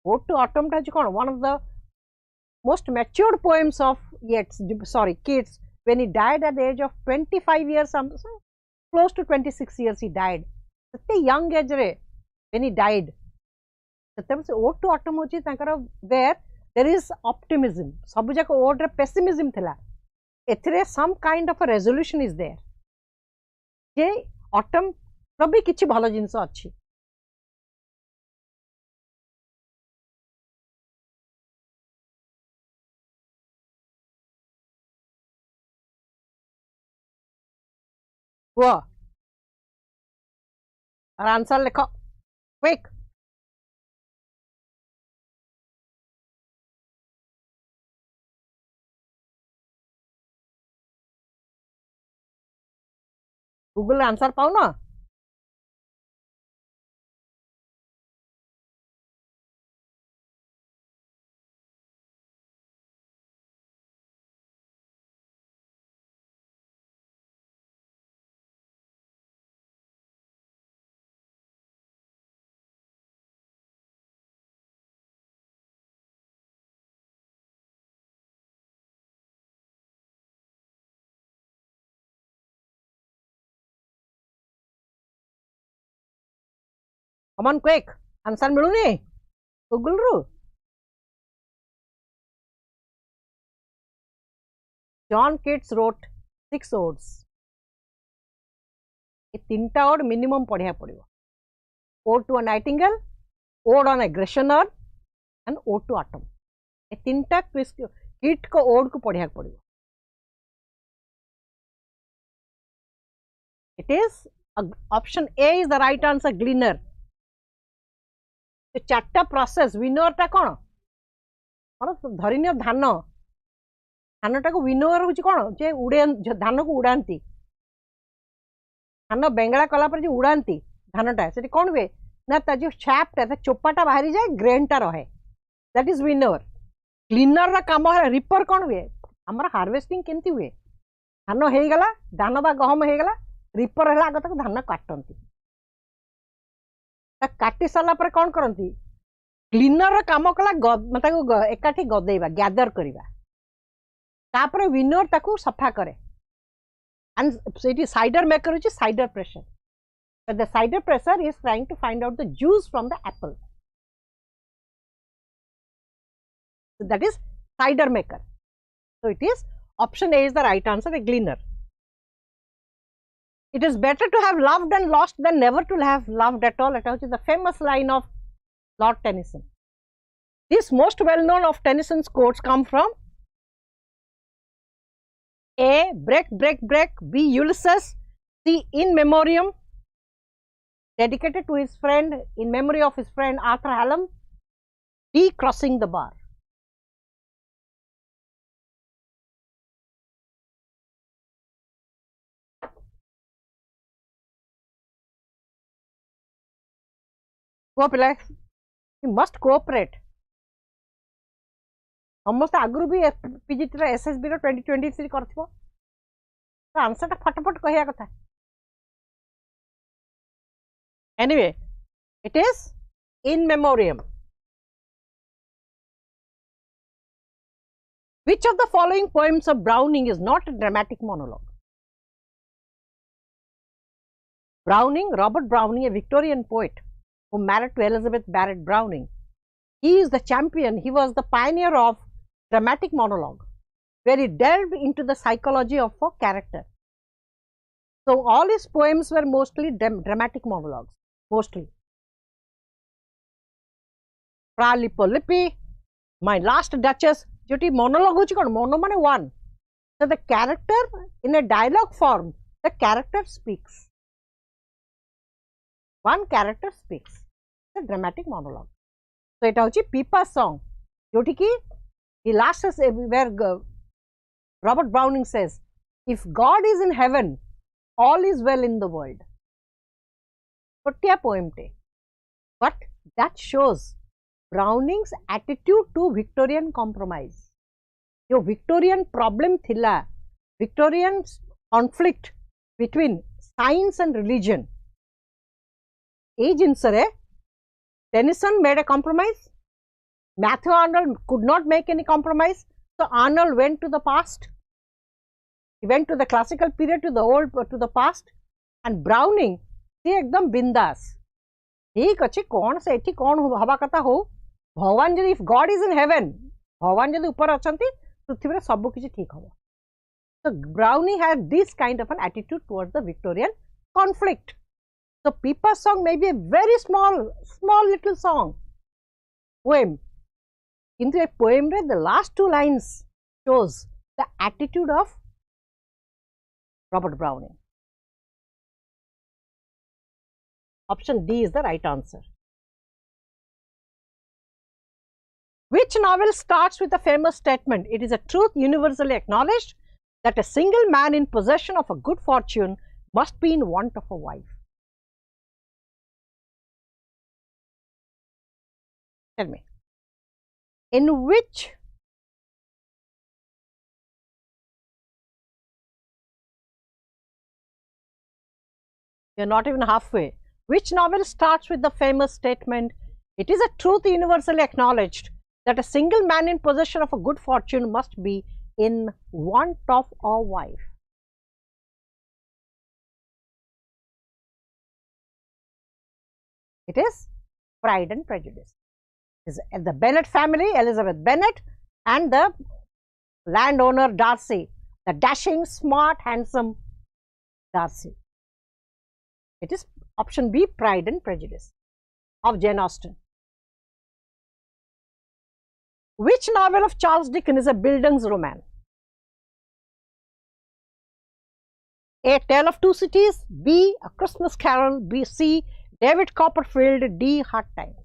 Ode to Autumn is one of the most matured poems of Keats. When he died at the age of 25 years, close to 26 years he died. Such a young age when he died. Ode to Autumn where there is optimism. Sabu jako ode pessimism thila. Ethre some kind of a resolution is there. Je autumn probably kichi bhalo jinso achi. Wow. Our answer likho. Quick. Google answer पाओ ना Come on quick answer मिलुनी Google रू John Keats wrote 6 odes. ये 3टा odd minimum पढ़िया पड़िबो Ode to a Nightingale, Ode on a Gresham and Ode to Autumn. ये 3टा Keats को ode को पढ़िया पड़िबो. It is option A is the right answer, gleaner. चार्टा प्रोसेस विनोअर टा कौन धरिन धान धान टा को विनोअर हूँ कौन जे उड़े धान को उड़ाती धान बेंगला कला पर जो उड़ाती धान टा से कौन हुए ना ता जो छापटा चोपाटा बाहरी जाए ग्रेनटा रहे दैट इज विनोअर क्लीनर रा काम है रिपर कौन हुए हमर हार्वेस्टिंग केमती हुए धान हो गला धान बा गहम हो गला रिपर है आगे तक धान काटती काटी सारा पर कौन करती क्लीनर काम कला एकाठी गदेवा गैदर करवा तापर विनोर ताकू सफा करे एंड साइडर मेकर होची cider pressure but the cider presser is trying to find out the juice from the apple so that is cider maker so it is option A is the right answer a gleaner. It is better to have loved and lost than never to have loved at all. That is the famous line of Lord Tennyson. These most well known of Tennyson's quotes come from A. Break, break, break. B. Ulysses. C. In Memoriam, dedicated to his friend, in memory of his friend Arthur Hallam. D. Crossing the Bar. You must cooperate. समस्त आगु भी PGT SSB 2023 करथिबो तो answer फटाफट कहया कथा anyway it is in memoriam which of the following poems of Browning is not a dramatic monologue? Browning, Robert Browning, a Victorian poet who married to Elizabeth Barrett Browning, he is the champion, he was the pioneer of dramatic monologue, where he delved into the psychology of a character. So all his poems were mostly dramatic monologues, mostly. Fra Lippo Lippi, My Last Duchess, joti monologue hochi kon, mono mane one. So the character in a dialogue form, the character speaks. One character speaks. It's a dramatic monologue. So it hochi Pippa's song, joti ki the last is where Robert Browning says, if God is in heaven, all is well in the world. Chottiya poem te. But that shows Browning's attitude to Victorian compromise. Your Victorian problem thila, Victorian conflict between science and religion. Ei jinsare Tennyson made a compromise. Matthew Arnold could not make any compromise. So Arnold went to the past. He went to the classical period, to the old, to the past. And Browning, he ekdam bindas. ठीक अच्छे कौन से एठी कौन हवा कथा हो भगवान जदि if God is in heaven भगवान जदि ऊपर अछंती पृथ्वी रे सब किछि ठीक हबो. So Browning had this kind of an attitude towards the Victorian conflict. So Pippa's song may be a very small little song, poem. In the poem, the last two lines shows the attitude of Robert Browning. Option D is the right answer. Which novel starts with the famous statement, it is a truth universally acknowledged that a single man in possession of a good fortune must be in want of a wife? Tell me. In which you are not even halfway. Which novel starts with the famous statement, it is a truth universally acknowledged that a single man in possession of a good fortune must be in want of a wife? It is Pride and Prejudice. It is the Bennet family, Elizabeth Bennet, and the landowner Darcy, the dashing, smart, handsome Darcy. It is option B, Pride and Prejudice of Jane Austen. Which novel of Charles Dickens is a Bildungsroman? A. Tale of Two Cities, B. A Christmas Carol, B. C. David Copperfield, D. Hard Times.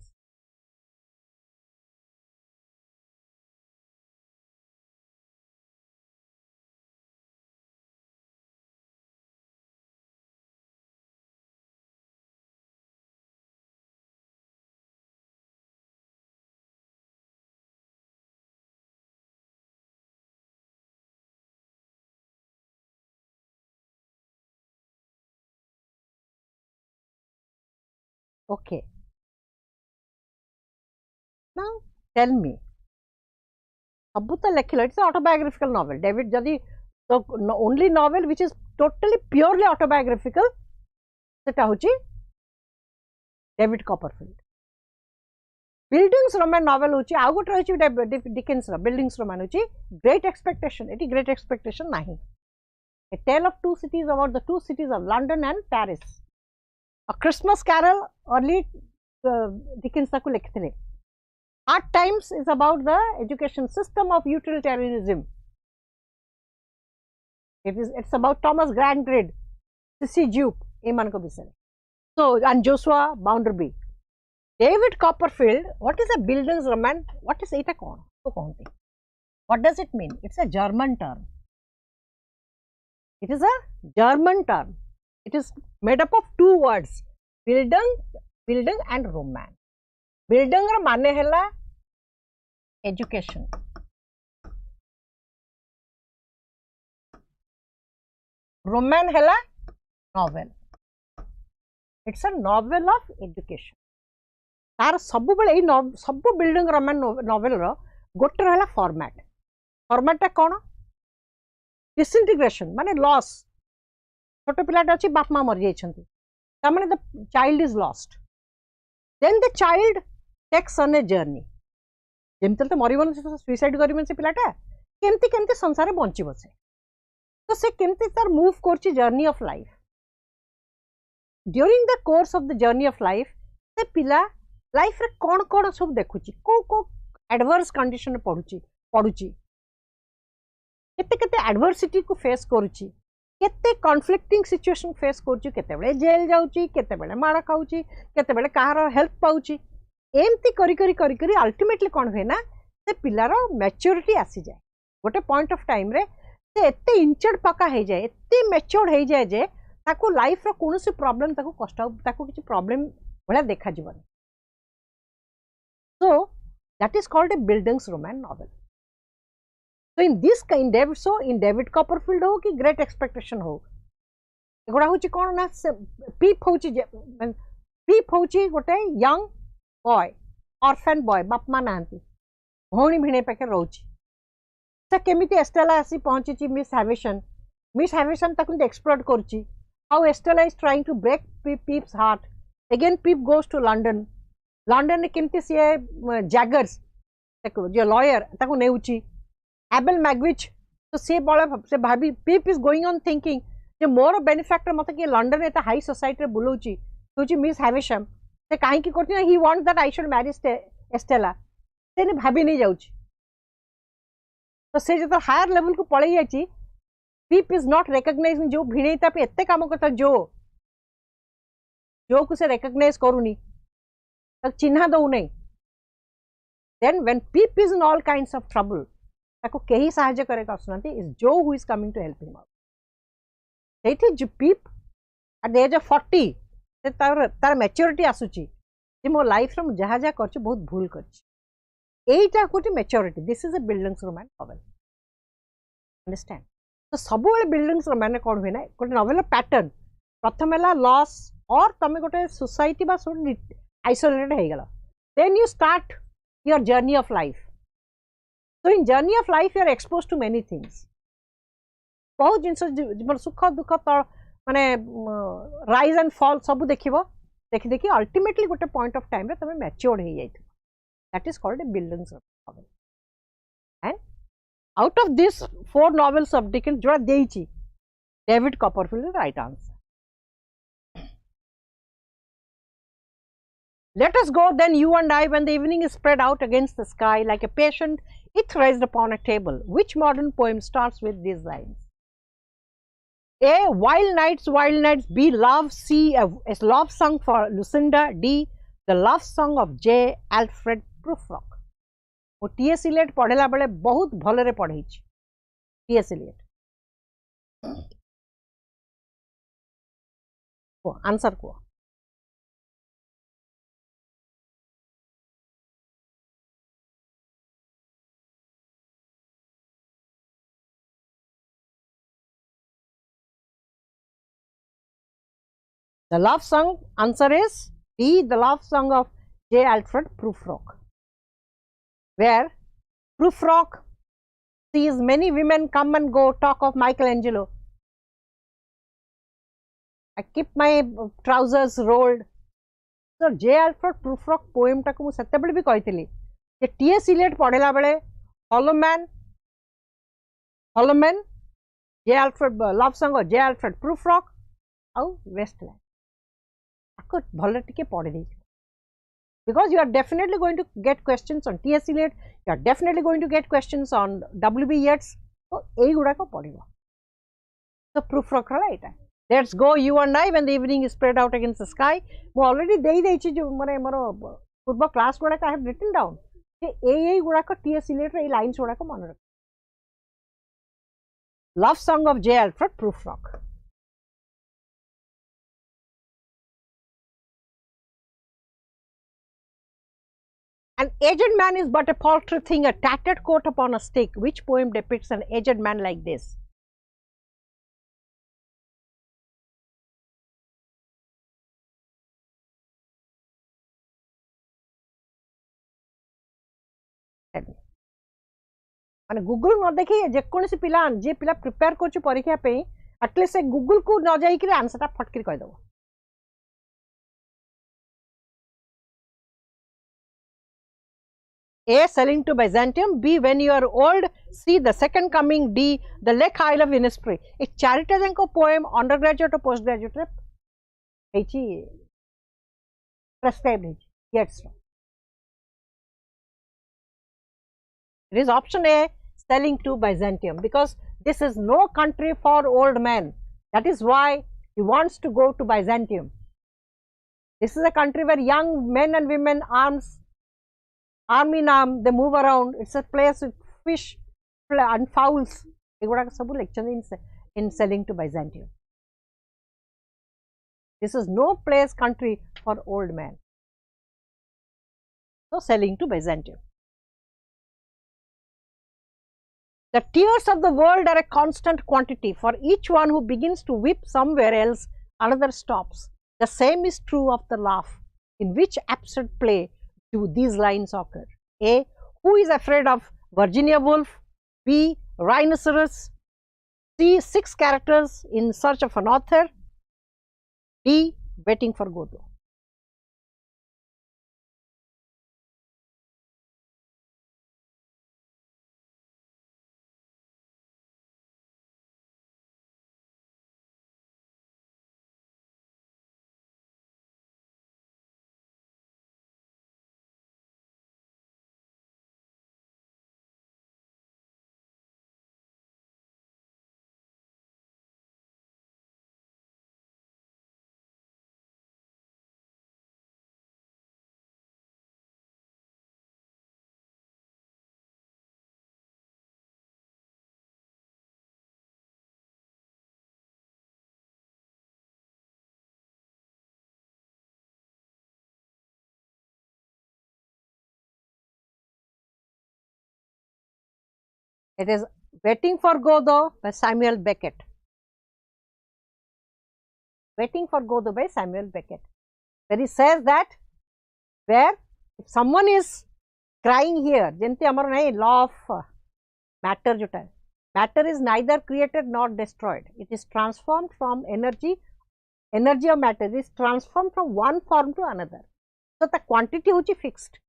Okay. Now tell me, Abbuta Lekhila, it's an autobiographical novel. David Jadi, the only novel which is totally purely autobiographical, seta hochi David Copperfield. Bildungsroman novel hochi, agu gote hochi Dickens ra Bildungsroman hochi Great Expectation. Eti Great Expectation nahi. A Tale of Two Cities about the two cities of London and Paris. A Christmas Carol, early Dickens taku lekhithile. Hard Times is about the education system of utilitarianism. It's about Thomas Grandgrid, C.C. Jupe, emanko bisare. So, and Joshua Bounderby. David Copperfield, what is a Bildungsroman? What is it? What does it mean? It's a German term. It is a German term. It is made up of two words, Bildung and Roman. Bildung ra mane hela education. Roman hela novel. It's a novel of education. तार सब बेले सब building Roman novel रो गोटे रहा format फॉर्मेटा कौन disintegration माने लॉस छोटे पिलाटे अच्छी बाप माँ मरी जाइए माने the child is lost then the child takes on a journey जमती तो मरबन सुइसाइड कर से पिलाटा केमती केमती संसार बंचब से तो से केमती तार मूव कर journey of life during the course of the journey of life से पिला लाइफ रे कौन कौन सब देखुची को एडवर्स कंडीशन पढ़ुची केते केते एडवर्सिटी को फेस करूची केते कॉन्फ्लिक्टिंग सिचुएशन फेस करूची केते बेले जेल जाउची केते बेले मारा खाउची केते बेले कहार हेल्प पाउची एमती करी करी करी करी अल्टीमेटली कौन हुए ना से पिलार मैच्योरिटी आसी जाए गोटे पॉइंट ऑफ टाइम रे से एते इंचर्ड पका हो जाए एते मैच्योर्ड हो जाए जे ताको लाइफ रो कोनोसी प्रॉब्लम ताको कष्ट ताको किछि प्रॉब्लम भला देखा जीवन. So that is called a Bildungsroman novel. So in this kind of, so in David Copperfield हो कि Great Expectation हो एगुड़ा होची कौन ना पीप होची गोटे यंग बॉय ऑर्फेन बॉय बाप माँ नाहंती भौणी भिणे पाखे रोची से केमिति एस्टेला आसी पहुंची मिस हैविसन ताकु एक्सप्लोर करची how Estella is trying to break Pip's heart again Pip goes to London ने केमती सी जैगर्स जो लॉयर ताकु नेउची एबेल मैग्विच तो सी बड़े से भाभी Pip is going on thinking जे मोर बेनिफैक्टर मत कि लंडन एत हाई सोसाइटी रे बुलाउची होची मिस हैविसन से काहे की करती he want that I should Mary Estella से भाभी नहीं जाउची तो से जो हायर लेवल को पड़े जाची पीप इज नॉट रिकॉग्नाइजिंग जो भिणेता पे एते काम करता जो को से रिकॉग्नाइज करूनी तक चिन्ह दऊ नहीं then when Pip is in all kinds of trouble ताको केही सहायता करे आसुनांती इज जो who is coming to help him out सेठी जो Pip at the age of 40 से तार मैच्योरिटी आसुची जे मो लाइफ रे जहा जहा करछि बहुत भूल करछि एटा कोटी maturity this is a Bildungsroman novel understand तो सब बेले बिल्डिंग्सरोमान कोन होय ना कोटे नोवेल पैटर्न प्रथम हैला लॉस और तमे गोटे सोसाइटी बा आइसोलेटेड हो गला then you start your journey of life so in journey of life you are expose to many things बहुत जिन सुख दुख माने राइज एंड फॉल सब देखिबो देखि देखि अल्टीमेटली गोटे पॉइंट ऑफ टाइम रे तमे मैच्योर्ड हो जाइतो that is called a Bildungs novel and out of this 4 novels of Dickens जोड़ा देइची David Copperfield is right answer. Let us go then, you and I, when the evening is spread out against the sky like a patient raised upon a table. Which modern poem starts with these lines? A. Wild nights. B. Love. C. A love song for Lucinda. D. The love song of J. Alfred Prufrock. वो T.S. Eliot पढ़ेला बेले बहुत भलरे पढ़ेछि T.S. Eliot. को answer को The love song answer is D. The love song of J. Alfred Prufrock, where Prufrock sees many women come and go, talk of Michelangelo. I keep my trousers rolled. So J. Alfred Prufrock poem टाको मु सत्ते बळे भी कहितली जे T.S. Eliot पढेला बेले Hollow Man J. Alfred love song of J. Alfred Prufrock आउ Westland ताको भल टिके पढ़ी देछि because you are definitely going to get questions on TSC late, you are definitely going to get questions on WB-EDs. So, ei gudako padibo. So, proof rakhala eta. Let's go, you and I, when the evening is spread out against the sky. Mu already dei deichi jo mane maro purba class gudaka I have written down. ei gudako TSC late ei lines gudako mane rakho. Love Song of J. Alfred, proof rock. An aged man is but a paltry thing, a tattered coat upon a stick. Which poem depicts an aged man like this? माने Google न देखिए जेकोसी पिला जे पिला prepare करछु परीक्षा पे at least से Google को न जाई कि आंसर ता फटकिर कह दबो. A. Selling to Byzantium. B. When you are old. C. The second coming. D. The Lake Isle of Innisfree. A Charitazenko poem, undergraduate or postgraduate? Prescribed. Yes. It is option A, selling to Byzantium, because this is no country for old men. That is why he wants to go to Byzantium. This is a country where young men and women arm in arm, they move around. It's a place with fish and fowls. In selling to Byzantium. This is no place country for old men. So, selling to Byzantium. The tears of the world are a constant quantity. For each one who begins to weep somewhere else, another stops. The same is true of the laugh. In which absurd play do these lines occur? A. Who is afraid of Virginia Woolf? B. Rhinoceros. C. 6 characters in search of an author. D. Waiting for Godot. It is Waiting for Godot by Samuel Beckett. Waiting for Godot by Samuel Beckett, where he says that where if someone is crying here, jente amar nahi law of matter jota hai. Matter is neither created nor destroyed. It is transformed from energy of matter is transformed from one form to another. So, the quantity hochi fixed.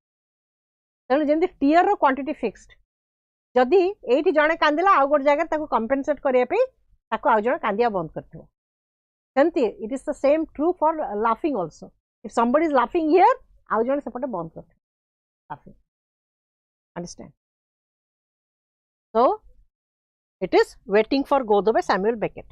ତେଣୁ ଯେମିତି tear ର quantity fixed, ଯଦି ଏଇଠି ଜଣେ କାନ୍ଦିଲା ଆଉ ଗୋଟେ ଜାଗାରେ ତାକୁ କମ୍ପେନସେଟ୍ କରିବା ପାଇଁ ତାକୁ ଆଉ ଜଣେ କାନ୍ଦିବା ବନ୍ଦ କରିଥିବ, ସେମିତି it is the same true for ଲାଫିଂ also. If somebody is laughing here, ଆଉ ଜଣେ ସେପଟେ ବନ୍ଦ କରିଥିବ laughing. Understand? So, it is Waiting for Godot by Samuel Beckett.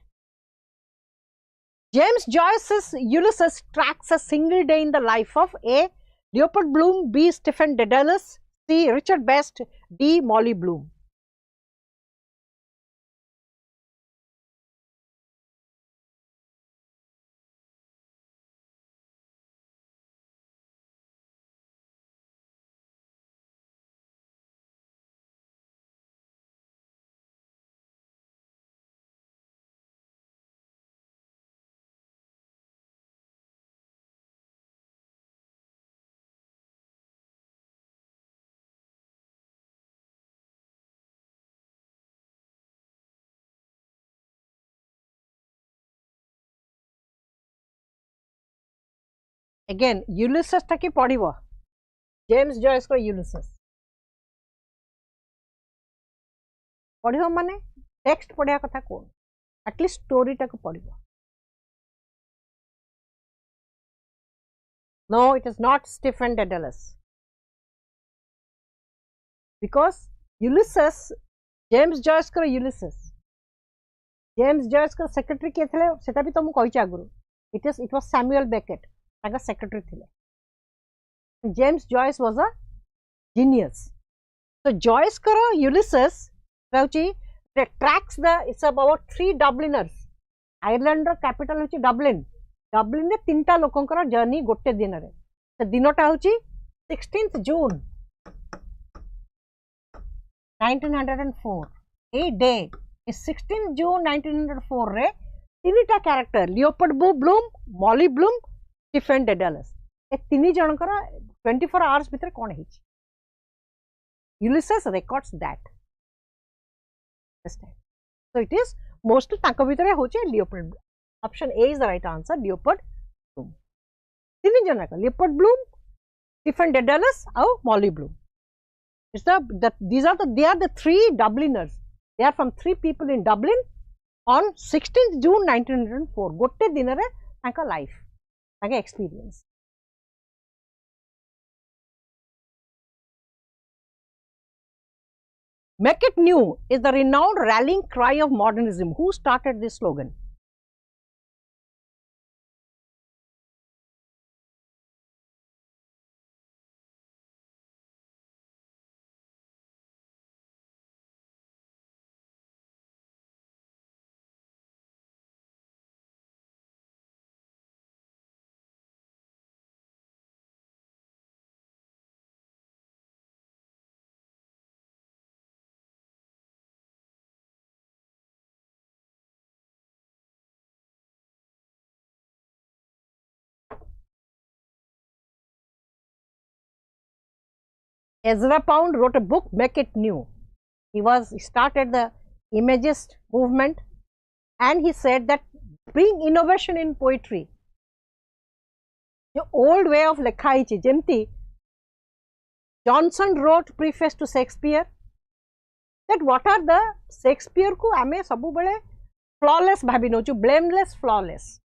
James Joyce's Ulysses tracks a single day in the life of A. Leopold Bloom, B. Stephen Dedalus, C. Richard Best, D. Molly Bloom. Again, Ulysses टा कि पढ़िबो, James Joyce को यूलिसेस पढ़िबो माने text पढ़िया कथा कोन, at least story टा को पढ़िबो. No, it is not Stephen Dedalus. Because Ulysses, James Joyce कर Ulysses. James Joyce कर secretary किए थे सेटा भी तो मु कहि आगुरु. It was Samuel Beckett ताका secretary थिले. James Joyce was a genius. So Joyce करो Ulysses रहउची tracks the it's about 3 Dubliners. Ireland row capital होची Dublin. Dublin रे 3टा लोकंकर जर्नी गोटे दिन रे. तो दिनटा होची 16th June 1904. A day is 16th June 1904 रे तीनटा character Leopold Bloom, Molly Bloom, Stephen Dedalus ए तीन जनकर 24 आवर्स भितर कोन हिच. Ulysses records that. So it is mostly तांको भितर होचे Leopold. Option A is the right answer. Leopold Bloom. तीन जनक लियोपोल्ड ब्लूम, स्टीफेन डेडालस और Molly Bloom. It's they are the 3 Dubliners. They are from 3 people in Dublin on 16th June 1904. गोटे दिन रे तांका लाइफ, तांका experience. Make it new is the renowned rallying cry of modernism. Who started this slogan? Ezra Pound wrote a book, Make It New. He started the Imagist movement, and he said that bring innovation in poetry. The old way of lekha heichi jemti Johnson wrote preface to Shakespeare, that what are the Shakespeare को आमे सबु बड़े flawless भाभी नोचु, blameless, flawless.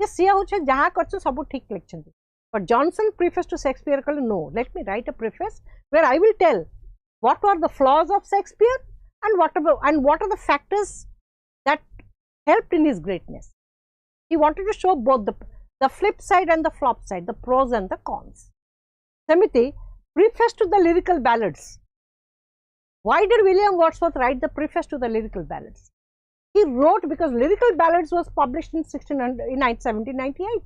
ये सिया होचे जहाँ करचु सबु ठीक लिखचंती. But Johnson preface to Shakespeare कल no, let me write a preface where I will tell what were the flaws of Shakespeare and what are the factors that helped in his greatness. He wanted to show both the flip side and the flop side, the pros and the cons. Semiti, preface to the lyrical ballads. Why did William Wordsworth write the preface to the lyrical ballads? He wrote because lyrical ballads was published in 1798.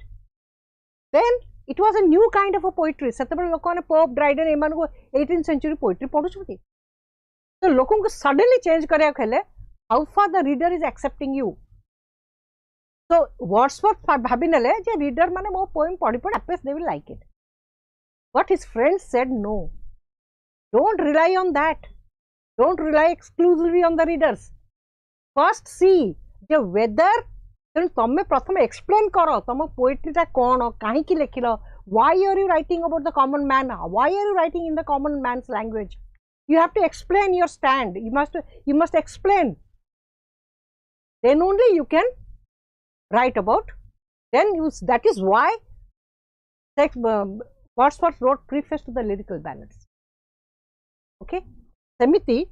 Then it was a new kind of a poetry. Setabale lokone Pope, Dryden, emanku 18th century poetry पढ़ुछुती. So लोकों को suddenly change करे खेले, how far the reader is accepting you. So Wordsworth भाभी नले जे reader माने वो poem पढ़ी पढ़ they will like it. But his friends said no. Don't rely on that. Don't rely exclusively on the readers. First see the whether then तमे प्रथम explain करो तम poetry टा कौन काहे की लिखिलो. Why are you writing about the common man? Why are you writing in the common man's language? You have to explain your stand. You must explain. Then only you can write about. Then that is why Wordsworth wrote preface to the lyrical ballads. Okay. Semiti,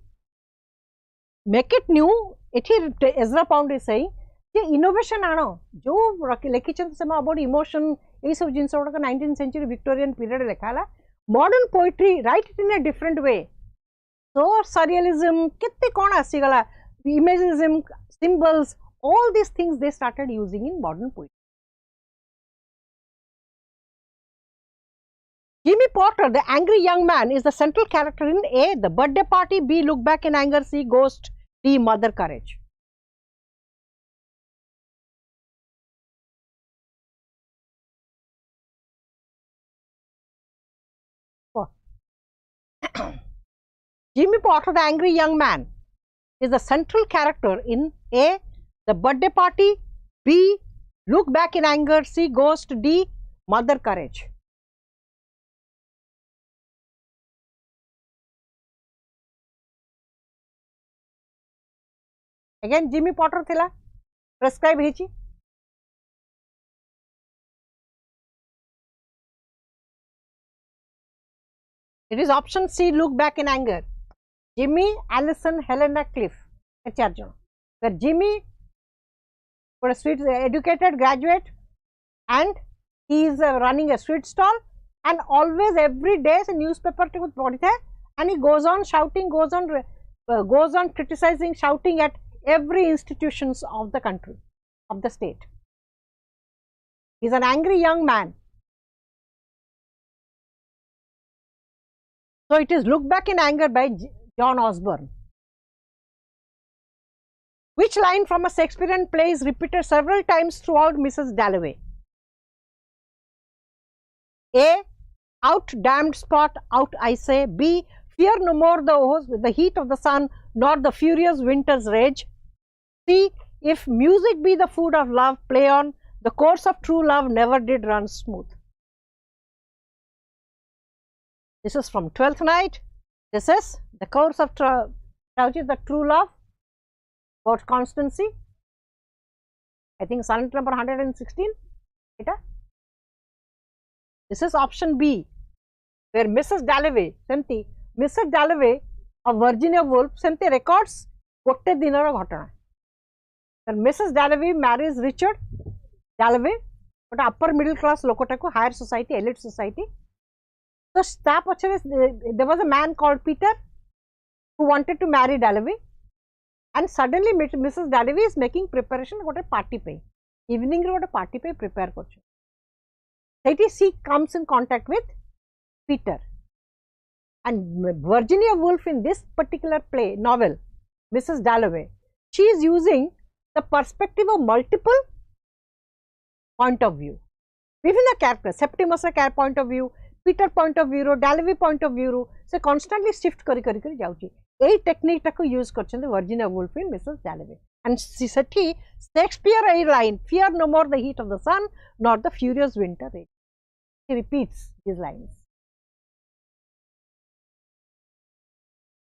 make it new. Ezra Pound is saying जे innovation आनो जो लिखिछन से about emotion ए सब जिंस गुडा 19th century Victorian period लिखाला. Modern poetry write it in a different way. So surrealism केते कोन आसी गला, imagism, symbols, all these things they started using in modern poetry. Jimmy Potter, the angry young man, is the central character in A, the birthday party, B, look back in anger, C, ghost, D, mother courage. Jimmy Potter, the angry young man, is the central character in A, the birthday party, B, look back in anger, C, ghost, D, mother courage. Again Jimmy Potter थिला prescribe हेची. It is option C, look back in anger. Jimmy, Allison, Helena, Cliff. Where Jimmy was a sweet educated graduate and he is running a sweet stall, and always every day a newspaper and he goes on shouting, goes on criticizing, shouting at every institutions of the country, of the state. He is an angry young man. So it is Look Back in Anger by John Osborne. Which line from a Shakespearean play is repeated several times throughout Mrs. Dalloway? A. Out damned spot, out I say. B. Fear no more the heat of the sun, nor the furious winter's rage. C. If music be the food of love, play on. The course of true love never did run smooth. This is from 12th night. This is the course of the true love, about constancy. I think sonnet number 116. This is option B, where Mrs. Dalloway, Mrs. Dalloway of Virginia Woolf, records gotte dinara ghatana. Mrs. Dalloway marries Richard Dalloway, but upper middle class lokotaku, higher society, elite society. So there was a man called Peter who wanted to marry Dalloway, and suddenly Mrs. Dalloway is making preparation for a party pay. Evening ro party pay prepare korchu. She comes in contact with Peter, and Virginia Woolf in this particular novel, Mrs. Dalloway, she is using the perspective of multiple point of view. Vivina characters, Septimus point of view, Peter point of view, Dalloway point of view, so constantly shift kari jauchi. A technique taku use korchandi Virginia Woolf in Mrs. Dalloway. And Sati Shakespeare a line, fear no more the heat of the sun, nor the furious winter rage. He repeats these lines.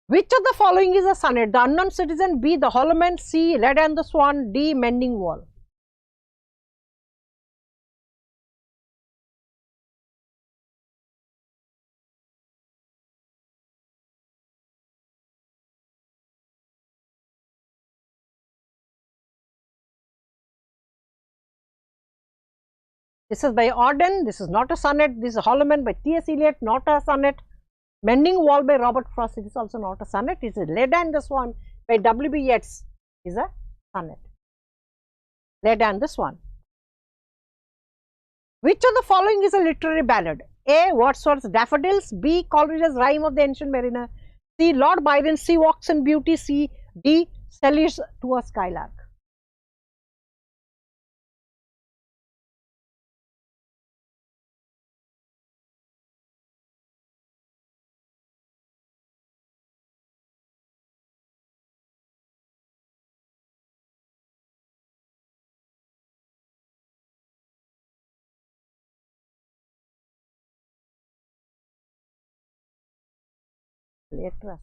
Which of the following is a sonnet? The Unknown Citizen, B. The Hollow Man, C. Red and the Swan, D. Mending Wall. This is by Auden. This is not a sonnet. This is Hollow Man by T.S. Eliot, not a sonnet. Mending Wall by Robert Frost, it is also not a sonnet. It is Red and the Swan by W. B. Yeats is a sonnet. Red and the Swan. Which of the following is a literary ballad? A. Wordsworth's Daffodils, B. Coleridge's Rime of the Ancient Mariner, C. Lord Byron's Sea Walks in Beauty, C. D. Shelley's To a Skylark. Later.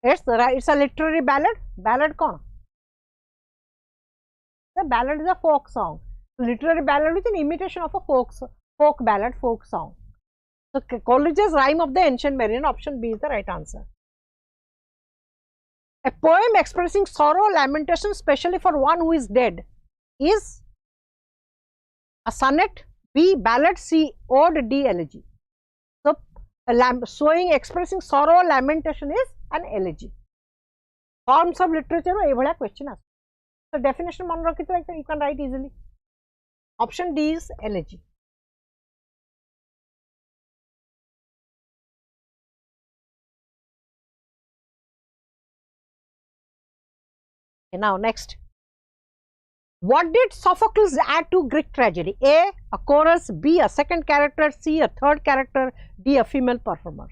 It's a literary ballad. Ballad kaun? The ballad is a folk song. Literary ballad is an imitation of a folk ballad, folk song. So Coleridge's Rime of the Ancient Mariner, option B is the right answer. A poem expressing sorrow, lamentation, especially for one who is dead, is a sonnet, B. Ballad, C. Ode, D. Elegy. So expressing sorrow, lamentation is an elegy. Forms of literature, a question. So definition you can write easily. Option D is elegy. Okay, now next. What did Sophocles add to Greek tragedy? A. A chorus, B. A second character, C. A third character, D. A female performer.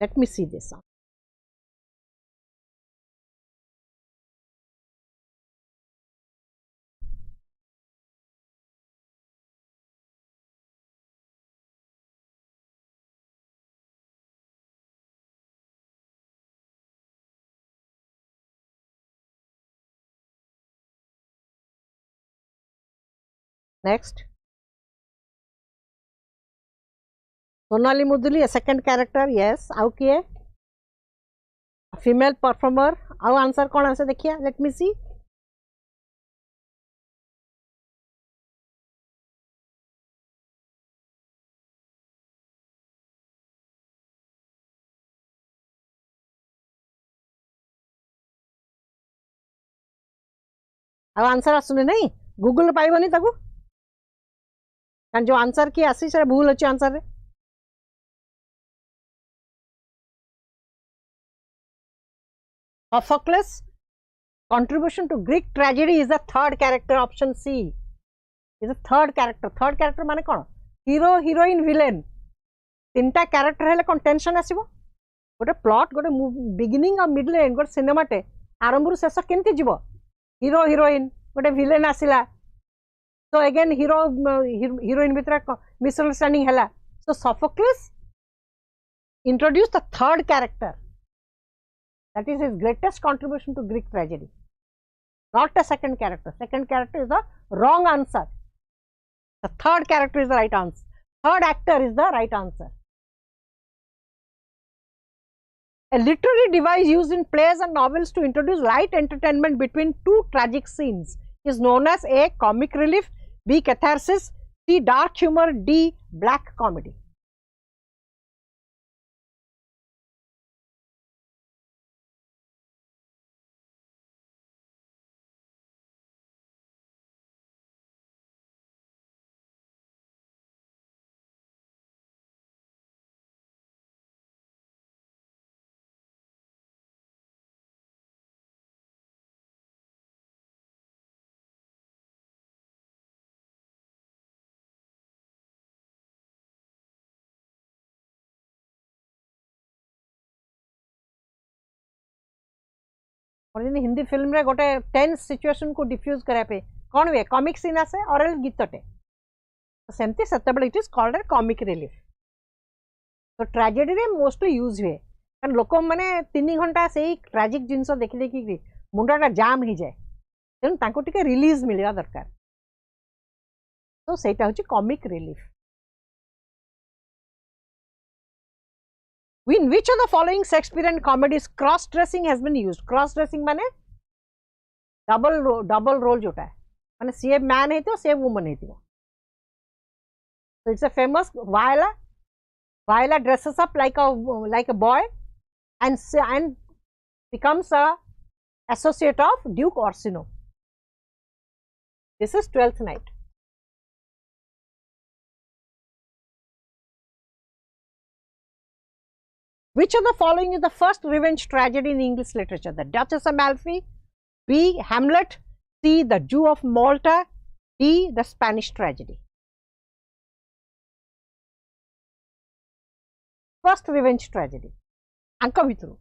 Let me see this. Next, Sonali Muduli, a second character, yes. How kiye? A female performer. How answer कौन answer देखिए? Let me see. अब answer आसुनी नहीं Google पाइबनी ताकू कारण जो answer की आसी से भूल अच्छे आंसर रे Sophocles contribution to Greek tragedy is the third character. Option C is the third character. Third character माने कौन? Hero, heroine, villain. तीनटा character है लेकिन tension आसीबो. गोटे plot, गोटे beginning और middle end, गोटे cinema टे आरंभ रु शेष केमती जीवो? Hero, heroine, गोटे villain आसिला. So again hero, heroine भितर misunderstanding हैला. So Sophocles introduced the third character. That is his greatest contribution to Greek tragedy. Not a second character. Second character is the wrong answer. The third character is the right answer. Third actor is the right answer. A literary device used in plays and novels to introduce light entertainment between two tragic scenes is known as A. Comic relief, B. Catharsis, C. Dark humor, D. Black comedy. Hindi film रे गोटे tense situation को diffuse करा पे कौन हुए comic scene आसे और गीतटे सेमती सेतेबेले it is called comic relief तो ट्रेजेडी रे मोस्टली यूज हुए कारण लोक मैंने 3 घंटा से ट्रेजिक जिनस देखि देखि मुंडाटा जाम हो जाए तेणु तांको टिके रिलीज मिलवा दरकार तो सेटा होची comic relief In which of the following Shakespearean comedies cross dressing has been used? Cross dressing माने double role जोटा है माने सेम मैन है तो सेम वुमन है तो it's a famous Viola dresses up like a boy and becomes a associate of Duke Orsino. This is 12th Night. Which of the following is the first revenge tragedy in English literature? The Duchess of Malfi, B. Hamlet, C. The Jew of Malta, D. The Spanish tragedy. First revenge tragedy. Anka Vitru.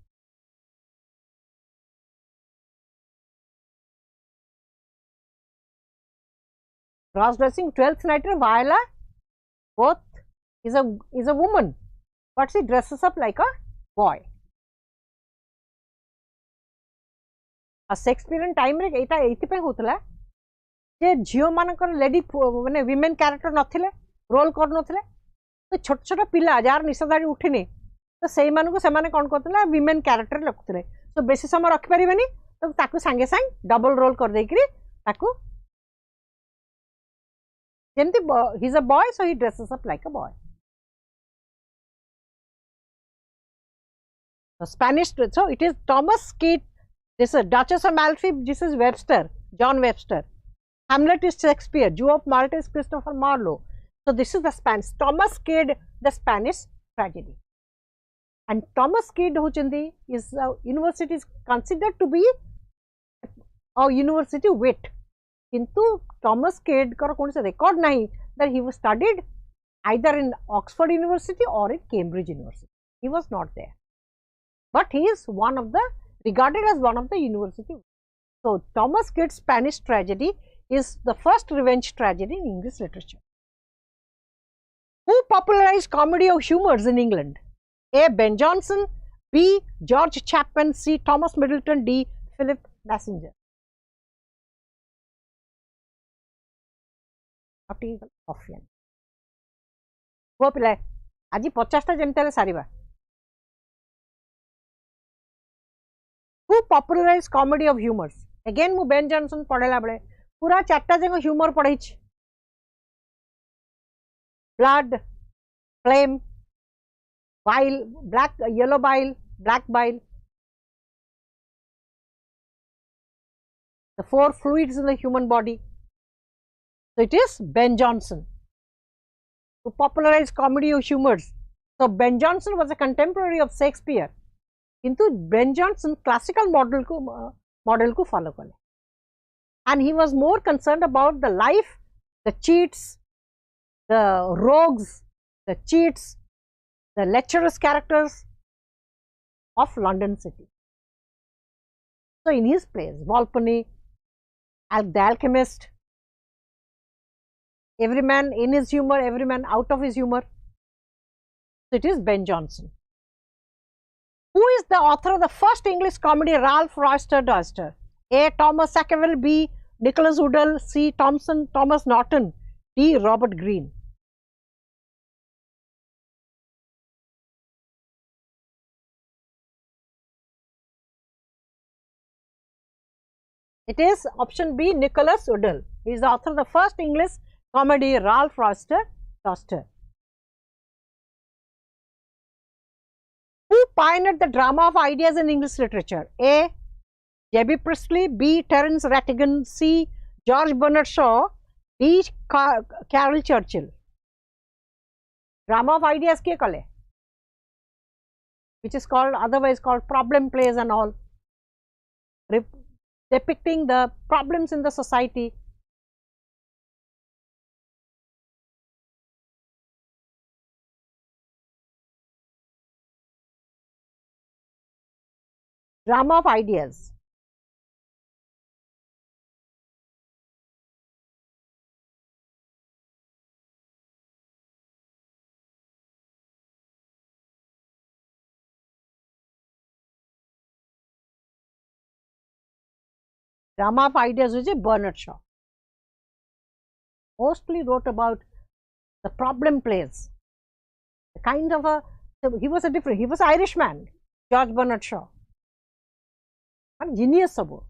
Cross dressing 12th night Viola both is a woman, but she dresses up like a boy. आ Shakespearean time रे एटा एथि पे होतला जे झियो मानकर lady माने women character नथिले role कर नथिले तो छोट छोट पिला जार निशादारी उठिनी तो सेई मानु को से माने कोन करतला विमेन कैरेक्टर लखुतले तो बेसी समय रखि परिबेनी तो ताकू संगे संग डबल रोल कर देकरी ताकू जेंति he is a boy so he dresses up like a boy. The Spanish, so it is Thomas Kyd, this is Duchess of Malfi, this is Webster, John Webster. Hamlet is Shakespeare, Jew of Malta is Christopher Marlowe. So this is the Spanish, Thomas Kyd, the Spanish tragedy. And Thomas Kyd is university is considered to be a university wit. Kintu Thomas Kyd का कौन सा record नहीं that he was studied either in Oxford University or in Cambridge University. He was not there. But he is regarded as one of the university. So Thomas Kyd's Spanish tragedy is the first revenge tragedy in English literature. Who popularized comedy of humours in England? A. Ben Jonson, B. George Chapman, C. Thomas Middleton, D. Philip Massinger. कॉफी वो पिला आज 50टा जेमते सारिबा who popularise comedy of humours again मु Ben Jonson पढ़ेला बेले पूरा 4टा जंग ह्यूमर पढ़ाई blood phlegm bile black yellow bile black bile the 4 fluids in the human body. So it is Ben Jonson who popularized comedy of humors. So Ben Jonson was a contemporary of Shakespeare किंतु Ben Jonson classical model को follow करे and he was more concerned about the life, the cheats, the rogues, the cheats, the lecherous characters of London city. So in his plays, Volpone, The Alchemist, every man in his humor, every man out of his humor. So it is Ben Jonson. Who is the author of the first English comedy Ralph Roister Doister? A. Thomas Sackville, B. Nicholas Woodall, C. Thomas Norton, D. Robert Greene. It is option B, Nicholas Woodall. He is the author of the first English comedy Ralph Roister Doister. Who pioneered the drama of ideas in English literature? A. J.B. Priestley, B. Terence Rattigan, C. George Bernard Shaw, D. Carol Churchill. Drama of ideas ke kale, which is called otherwise called problem plays and all, depicting the problems in the society. Drama of ideas. Drama of ideas is Bernard Shaw. Mostly wrote about the problem plays. The kind of a, he was Irishman, George Bernard Shaw. And genius sabo.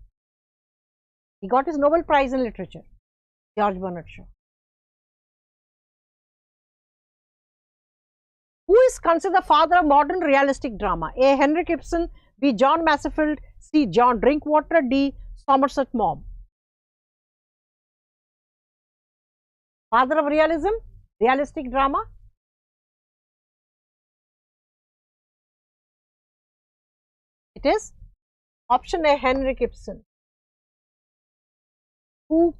He got his Nobel Prize in Literature, George Bernard Shaw. Who is considered the father of modern realistic drama? A. Henrik Ibsen, B. John Masefield, C. John Drinkwater, D. Somerset Maugham. Father of realism, realistic drama. It is option A, Henrik Ibsen, who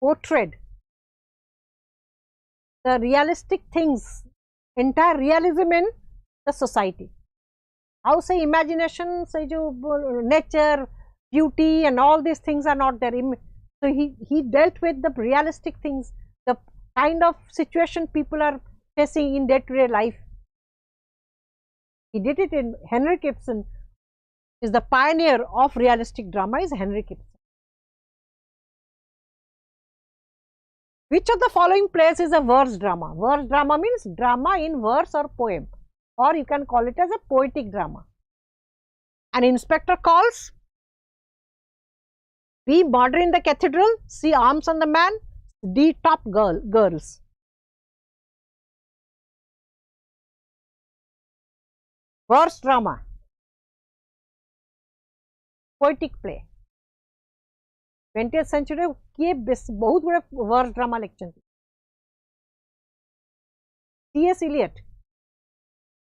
portrayed the realistic things, entire realism in the society. How say imagination, say nature, beauty and all these things are not there. So he dealt with the realistic things, the kind of situation people are facing in day-to-day life. He did it in Henrik Ibsen, is the pioneer of realistic drama is Henrik Ibsen. Which of the following plays is a verse drama? Verse drama means drama in verse or poem, or you can call it as a poetic drama. An Inspector Calls, B. Murder in the Cathedral, C. Arms on the Man, D. Top Girls. Verse drama, poetic play. 20th century किए बहुत गुड़े verse drama लिखते C.S. Eliot,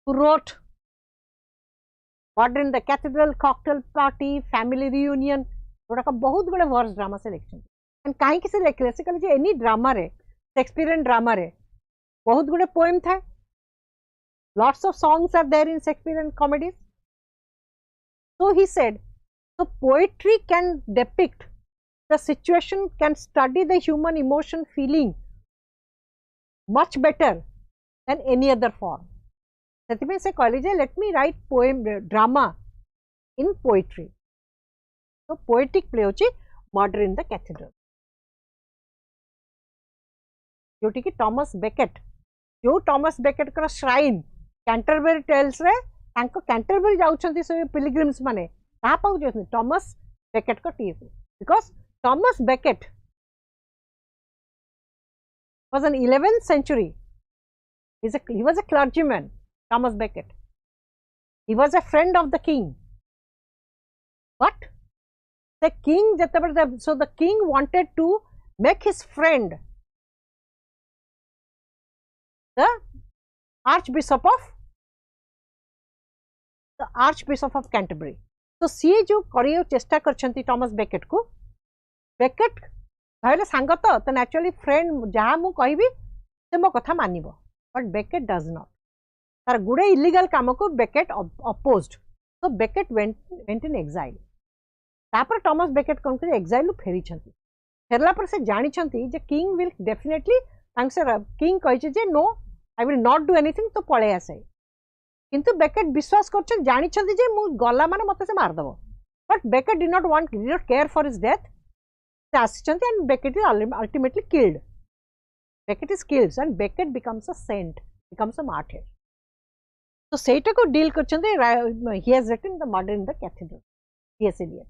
who wrote Murder in the Cathedral, Cocktail Party, Family Reunion, गुड़ा का बहुत गुड़े verse drama से लिखते एंड कहीं किसी बेसिकली जो एनी ड्रामा रे शेक्सपियरियन ड्रामा रे बहुत गुड़े पोएम था. Lots of songs are there in Shakespearean comedies. So he said, so poetry can depict the situation, can study the human emotion feeling much better than any other form. ସେଥିପାଇଁ ସେ କହିଲେ ଯେ let me write poem drama in poetry. So poetic play होची Murder in the Cathedral. जोटी कि Thomas Beckett जो Thomas Beckett कर shrine Canterbury tales रे तांको कैंटरबरी जाउछंती से पिलग्रिम्स माने ता पाउ जे टॉमस बेकेट को T because Thomas Beckett was an 11th century. He was a clergyman, Thomas Becket. He was a friend of the king. But the king, so the king wanted to make his friend the Archbishop of Canterbury. So सी जो करियो चेष्टा करछंती Thomas Beckett को Beckett कहले सांग तो actually friend जहाँ मु कहबी से मो कथा मानिबो बट बेकेट डज नॉट तार गुडे इलीगल काम को Becket opposed so Becket went in exile तापर टॉमस बेकेट कोन के एग्जाइल नु फेरी छंती फेरला पर से जानि छंती जे किंग विल डेफिनेटली तांसे किंग कहिचे जे no I will not do anything तो पळे आसे किंतु बेकेट विश्वास करछन जानि छंती जे मु गला माने मते से मार दबो but Becket did not care for his death and Becket is ultimately killed. Becket is killed and Becket becomes a saint, becomes a martyr. So Seita ko deal karchante, he has written the murder in the cathedral. T.S. Eliot.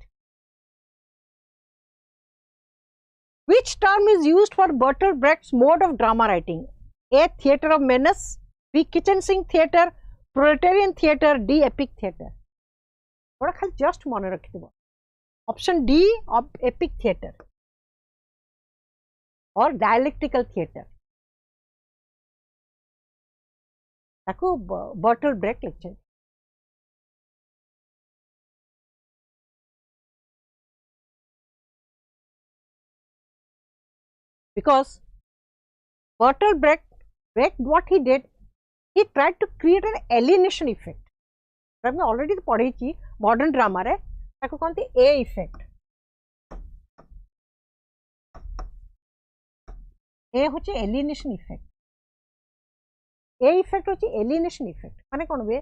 Which term is used for Bertolt Brecht's mode of drama writing? A. Theatre of menace, B. kitchen sink theatre, proletarian theatre, D. epic theatre. Just mone rakhibo. Option D of epic theatre or dialectical theatre. ताको Bertolt Brecht लिखछे. Because Bertolt Brecht, what he did, he tried to create an alienation effect. हमने already पढ़ी थी modern drama रे, ताको कहते A effect. ए होचे alienation effect ए effect होचे alienation effect माने कोन बे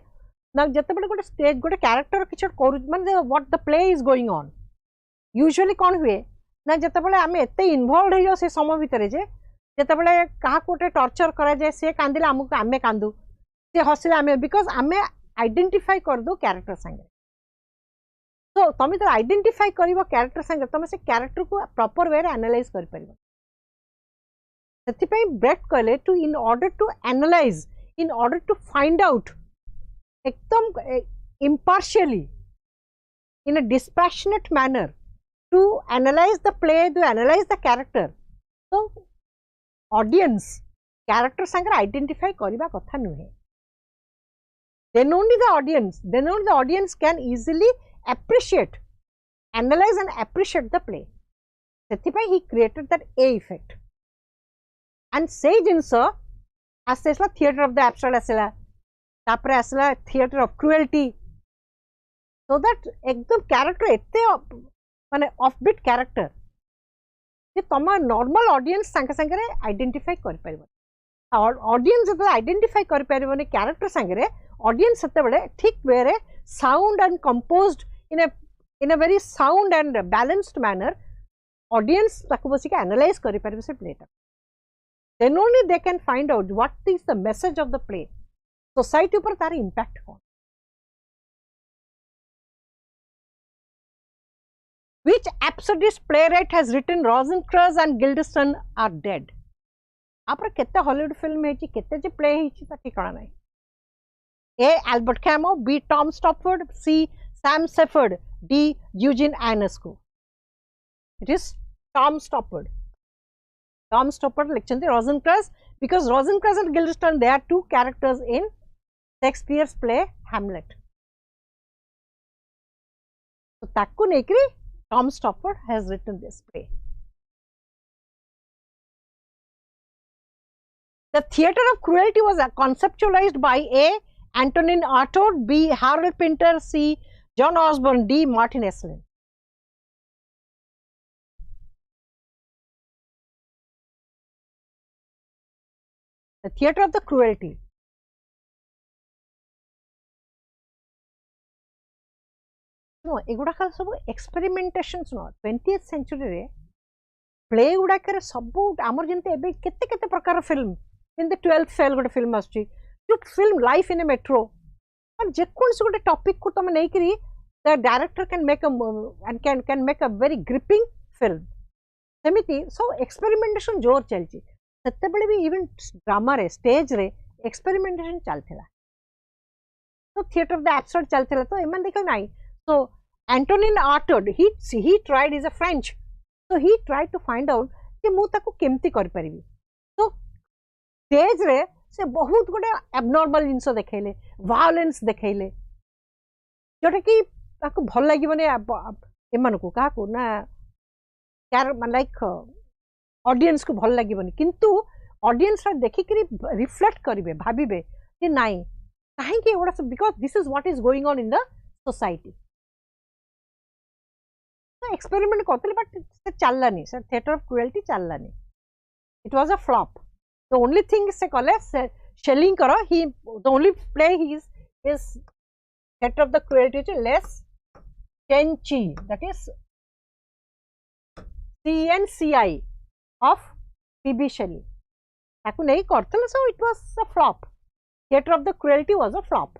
ना जते बडे गोटे स्टेज गोटे कैरेक्टर किछ करू माने what the play is going on usually कोन हुए ना जते बडे आमे एते इन्वॉल्वड हे जो से समय भीतर जे जते बडे काहा कोटे टॉर्चर करा जाय से कांदिला हमकु आमे कांदू से हसिला आमे बिकॉज़ आमे आइडेंटिफाई कर दो कैरेक्टर संगे तो तमे तो आइडेंटिफाई करिवो कैरेक्टर संगे तमे से कैरेक्टर को प्रॉपर वे रे एनालाइज कर परिबो Brecht कहले to in order to analyze, in order to find out एकदम impartially in a dispassionate manner to analyze the play, to analyze the character. So audience character संगे identify करिबा कथा नुहे. Then only the audience can easily appreciate, analyze and appreciate the play. He created that A effect. And say jinso asla theatre of the absurd asla tapre asla theatre of cruelty so that ekdam character ette mane offbeat character je tama normal audience sange sange re identify kar paribo audience jete identify kar paribo ne character sange re audience sete bele thik way re sound and composed in a very sound and balanced manner audience taku basika analyze kari paribo se play ta then only they can find out what is the message of the play society upar tar impact kon which absurdist playwright has written Rosencrantz and Guildenstern are dead apar kette Hollywood film hechi kette je play hechi ta tikana nai A. Albert Camus, B. Tom Stoppard, C. Sam Shepard, D. Eugene Ionesco. It is Tom Stoppard. Tom Stoppard lectured Rosencrantz because Rosencrantz and Guildenstern they are two characters in Shakespeare's play Hamlet. So takku nekri Tom Stoppard has written this play. The theatre of cruelty was conceptualized by A. Antonin Artaud, B. Harold Pinter, C. John Osborne, D. Martin Esslin. The theatre of the cruelty. No, एगुड़ा खाल सब experimentations no 20th century रे play गुड़ाक सब आमर जमी केते प्रकार film in the 12th fail गोटे फिल्म आसुची जो film Life in a Metro जेकोसी गोटे टॉपिक को तुम नहीं करी the director can make can make a very gripping film सेमिति सो एक्सपेरिमेंटेशन जोर चलची सेते बेले भी इवन ड्रामा रे स्टेज रे एक्सपेरिमेंटेशन चलथिला तो थिएटर द एब्सर्ड चलथिला तो एमन देखो नहीं so Antonin Artaud he tried is a French so he tried to find out कि मु ताको केमती कर परिबी तो स्टेज रे से बहुत गोटे एबनॉर्मल जिंस देखेले वायलेंस देखेले जोटा कि ताको भल लागिबने एमन को काहा को ना यार लाइक ऑडियंस को भल लागिबनी किंतु ऑडियंस रा देखि करी रिफ्लेक्ट करिवे भाबिबे कि नाही काहे कि एवडा because this is what is going on in the society experiment करते बट से चललानी सर थिएटर ऑफ क्रुएल्टी चललानी it was a flop the only thing से कले शेलिंग करो he the only play he is theatre of the cruelty लेस टेंची that is CNCI of PB Shelley ताकू नहीं करते so it was a flop theatre of the cruelty was a flop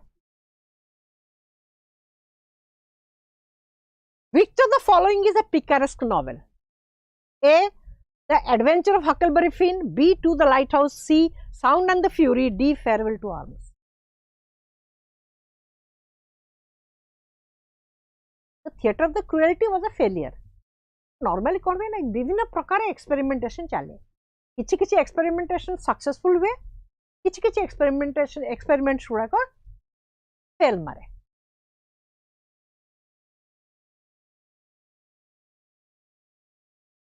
Which of the following is a picaresque novel? A. The Adventure of Huckleberry Finn. B. To the Lighthouse. C. Sound and the Fury. D. Farewell to Arms. The Theatre of the Cruelty was a failure. Normally कौन है ना विभिन्न प्रकार experimentation चले किछि experimentation successful हुए किछि experiments गुड़ाक fail मारे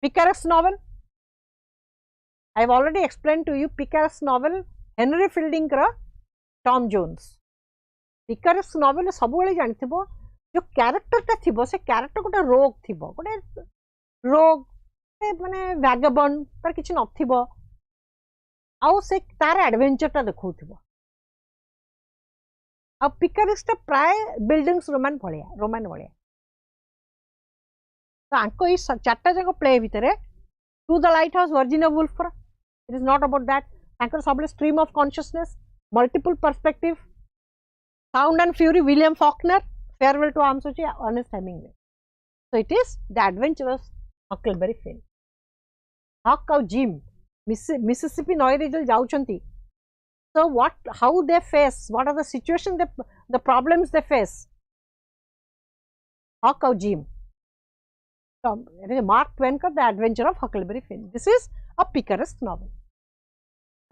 picaresque novel I have already explained to you picaresque novel Henry Fielding का Tom Jones picaresque novel सब बेले जानथिबो जो कैरेक्टर ता थिबो से कैरेक्टर गोटे रोग थिबो गोटे रोग माने वैगबॉन्ड तार किछि नथिबो आउ से तार एडवेंचर ता देखौथिबो अब पिकारेस्क प्राय बिल्डिंग्स रोमान भलिया तो आंको इस चारटा जाक प्ले भितर to the lighthouse Virginia Woolf it is not about that तांकर सब stream of consciousness multiple perspective sound and fury William Faulkner farewell to arms होची Ernest Hemingway so it is the adventurous Huckleberry Finn Huck आउ gym Mississippi नई रे जो जाउछंती so how they face what are the situation the problems they face hawk or jim Mark Twain का The Adventure of Huckleberry Finn. This is a picaresque novel.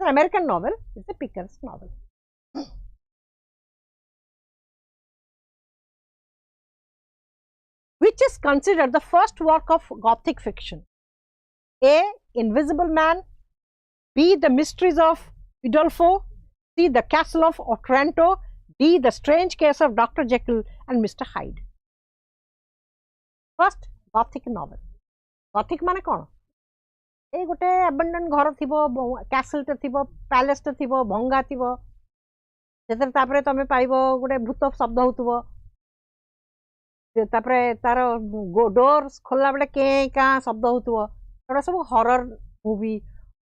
It's an American novel. It's a picaresque novel. Which is considered the first work of Gothic fiction? A. Invisible Man. B. The Mysteries of Udolpho. C. The Castle of Otranto. D. The Strange Case of Dr. Jekyll and Mr. Hyde. First, Gothic novel. Gothic माने कौन ए गोटे abandon घर थिबो castle टे थिबो palace टे थिबो भंगा थिबो जेतर तापरे तमे पाइबो गोटे भूत शब्द होतबो तापरे तार डोर खोलला बेले के का शब्द होतबो एटा सब horror movie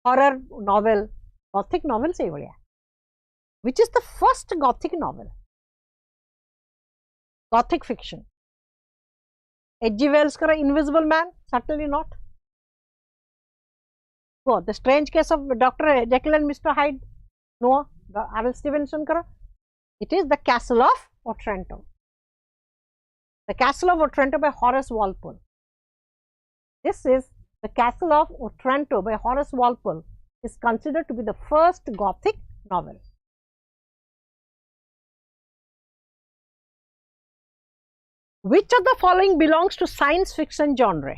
horror novel gothic novel से भलिया which is the first gothic novel gothic fiction H.G. Wells का Invisible Man, certainly not. Go The Strange Case of Dr. Jekyll and Mr. Hyde, no. R.L. Stevenson का it is The Castle of Otranto. The Castle of Otranto by Horace Walpole. This is The Castle of Otranto by Horace Walpole is considered to be the first Gothic novel. Which of the following belongs to science fiction genre?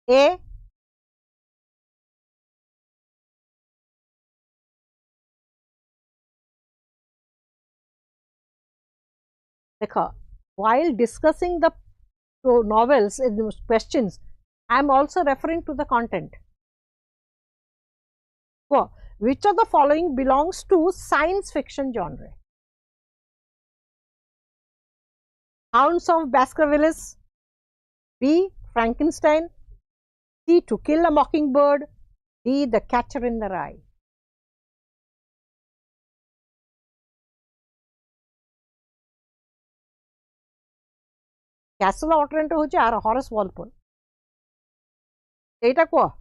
A. देखो, while discussing the novels in the questions, I am also referring to the content. Go. Which of the following belongs to science fiction genre? Hounds of Baskervilles, B. Frankenstein, C. To Kill a Mockingbird, D. The Catcher in the Rye. Castle of Otranto hoche ar Horace Walpole. Eita ko.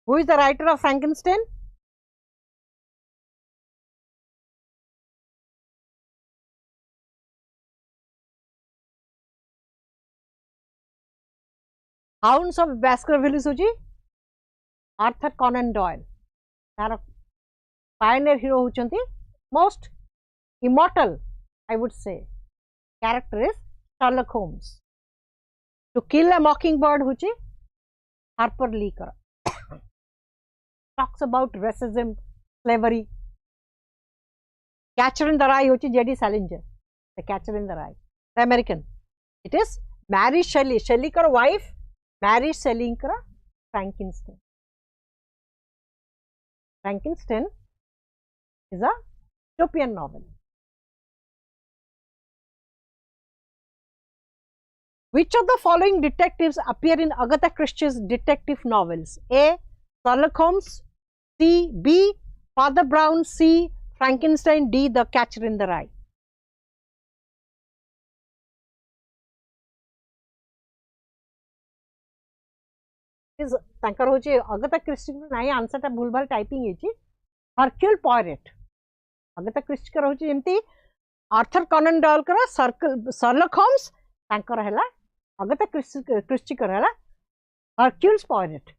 Who is the writer of Frankenstein? Hounds of Baskervilles hoji Arthur Conan Doyle. Tar pioneer hero hochanti, most immortal, I would say, character is Sherlock Holmes. To Kill a Mockingbird hochi Harper Lee kara. Talks about racism, slavery. Catcher in the Rye hochi J.D. Salinger. The Catcher in the Rye, the American. It is Mary Shelley. Shelley kara wife, Mary Shelley kara Frankenstein. Frankenstein is a dystopian novel. Which of the following detectives appear in Agatha Christie's detective novels? A. Sherlock Holmes, C. B. Father Brown, C. Frankenstein, D. The Catcher in the Rye. Is tankar hoche Agatha Christie nahi answer ta bhul bhal typing hechi Hercule Poirot. Agatha Christie kar hoche jemti Arthur Conan Doyle kar Sherlock Holmes tankar hela Agatha Christie kar hela Hercule Poirot.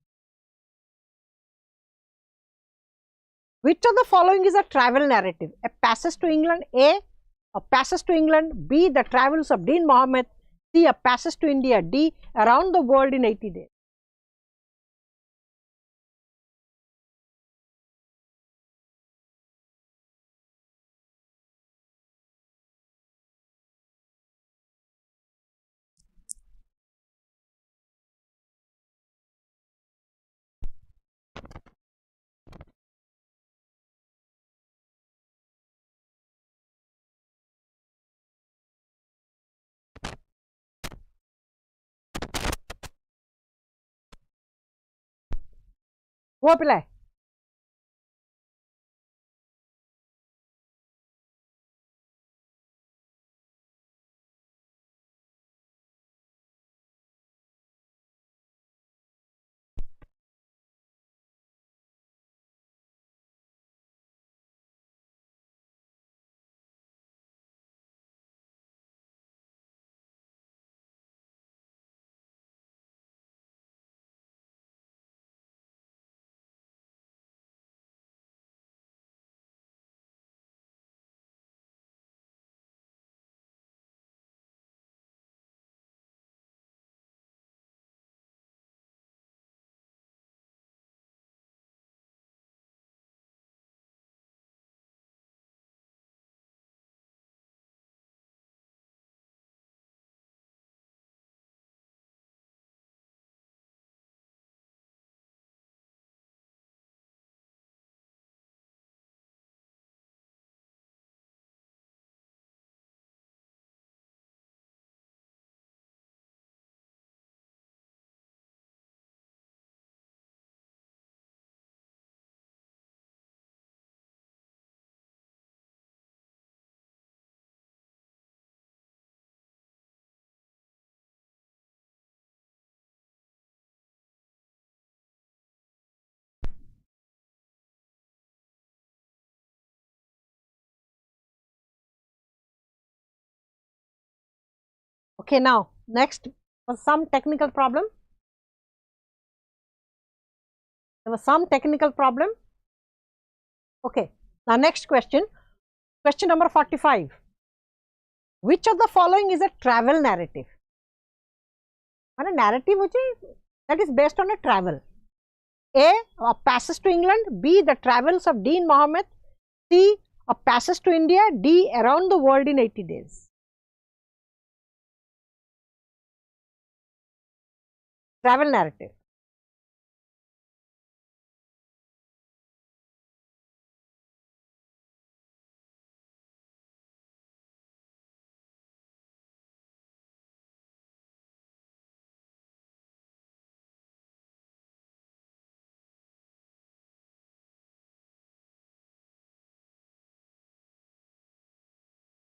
Which of the following is a travel narrative? A Passage to England, A. A Passage to England, B. The Travels of Dean Mohammed, C. A Passage to India, D. Around the World in 80 Days. Wo pilai? Okay, now next was some technical problem. There was some technical problem. Okay, now next question. Question number 45. Which of the following is a travel narrative? Mana narrative that is based on a travel. A passage to England, B the travels of Dean Mohammed, C a passage to India, D around the world in 80 days. Travel narrative.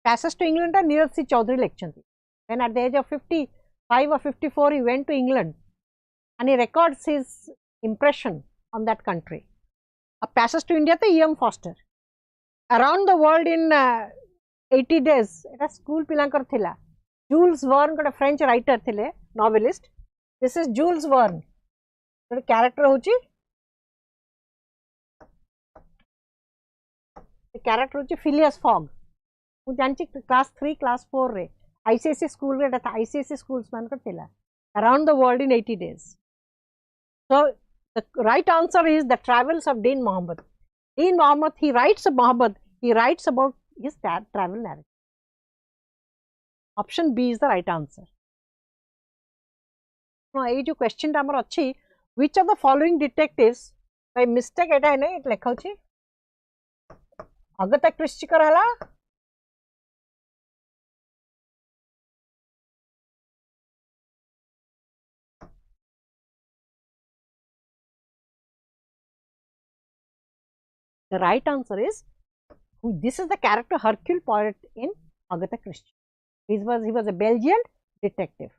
Passage to England are Neeraj C. Chaudhary lectured. When at the age of 55 or 54 he went to England and he records his impression on that country. A passage to India to E.M. Foster. Around the world in 80 days, it was school pilankar thila. Jules Verne got a French writer thile, novelist. This is Jules Verne. The character hochi. The character hochi Phileas Fogg. ମୁଁ ଜାଣିଛି class 3 class 4 ରେ ICSE school ରେ था ICSE schools ମାନଙ୍କର ଥିଲା around the world in 80 days. So the right answer is the travels of Dean Mohammed. Dean Mohammed, he writes about his travel narrative. Option B is the right answer. Now ये जो question टा हमर अछि, which of the following detectives by mistake एटा नै लेखा अछि अगता Christie कर हला The right answer is, this is the character Hercule Poirot in Agatha Christie. He was a Belgian detective.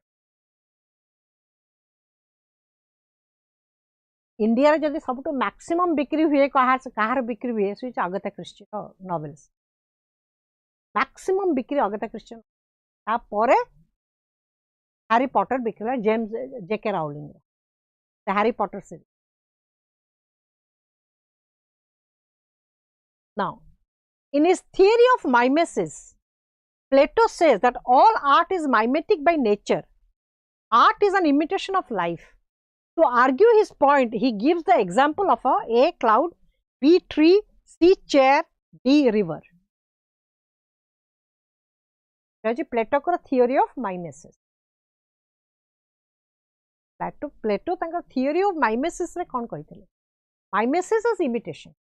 India रे जदि सबटो maximum बिक्री हुए कहार बिक्री हुए से Agatha Christie novels. Maximum बिक्री Agatha Christie. ता परे Harry Potter बिक्री James J.K. Rowling. The Harry Potter series. Now, in his theory of mimesis, Plato says that all art is mimetic by nature. Art is an imitation of life. To argue his point, he gives the example of A cloud, B tree, C chair, D river. That is Plato's theory of mimesis. Plato तांका theory of mimesis रे कौन कहते? Mimesis is imitation.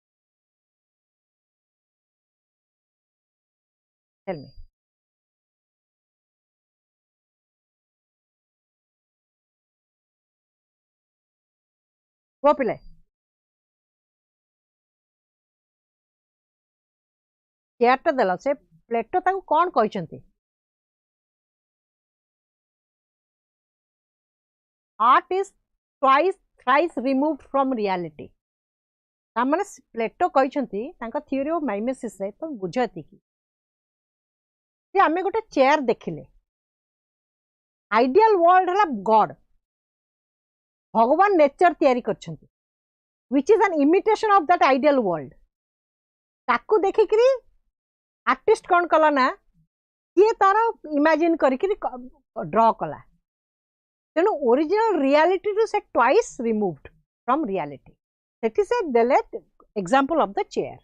Tell me. What pile? Chairta dela se Plato तांको कौन कहते? Art is thrice removed from reality. तामने Plato कहते तांका theory of mimesis रे तो बुझाती कि जे आमे गोटे चेयर देखिले आइडियल वर्ल्ड हला गॉड भगवान नेचर तैयारी करछंती which is an imitation of that ideal world ताकू देखिकरी आर्टिस्ट कोन कला ना ये तारा इमेजिन करिकरी ड्रा कला तेनु original reality to say twice removed from reality that is a देलेट example of the chair.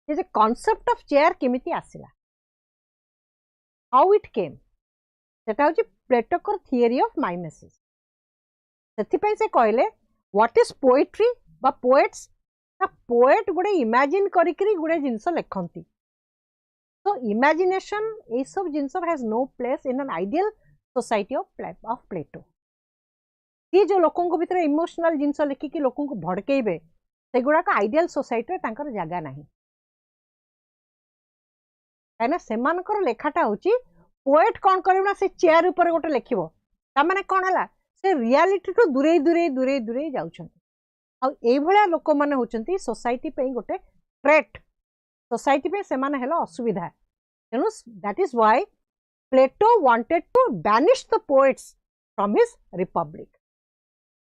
There is a concept of chair केमिति आसिला how it came सेटा होची Plato's theory of mimesis. सेति पय से कहले what is poetry बा poets ना poet गुडे imagine करिकरी गुडे जिंस लेखंती. So imagination ए सब जिंस has no place in an ideal society of Plato. ये जो लोकों को भीतर इमोशनल जिंस लेखि कि लोकों को भड़केइबे सेगुडा का आइडियल सोसाइटी रे तांकर जागा नाही. कहना सेमानकर लेखाटा होची पोएट कौन करबना से चेयर ऊपर गोटे लेखिबो ता माने कोन हला से रियलिटी टू दूरे जाउछंती आ एई भलिया लोक माने होचंती सोसाइटी पे गोटे थ्रेट सोसाइटी पे से माने हला असुविधा तेनु that is why Plato wanted to banish the poets from his republic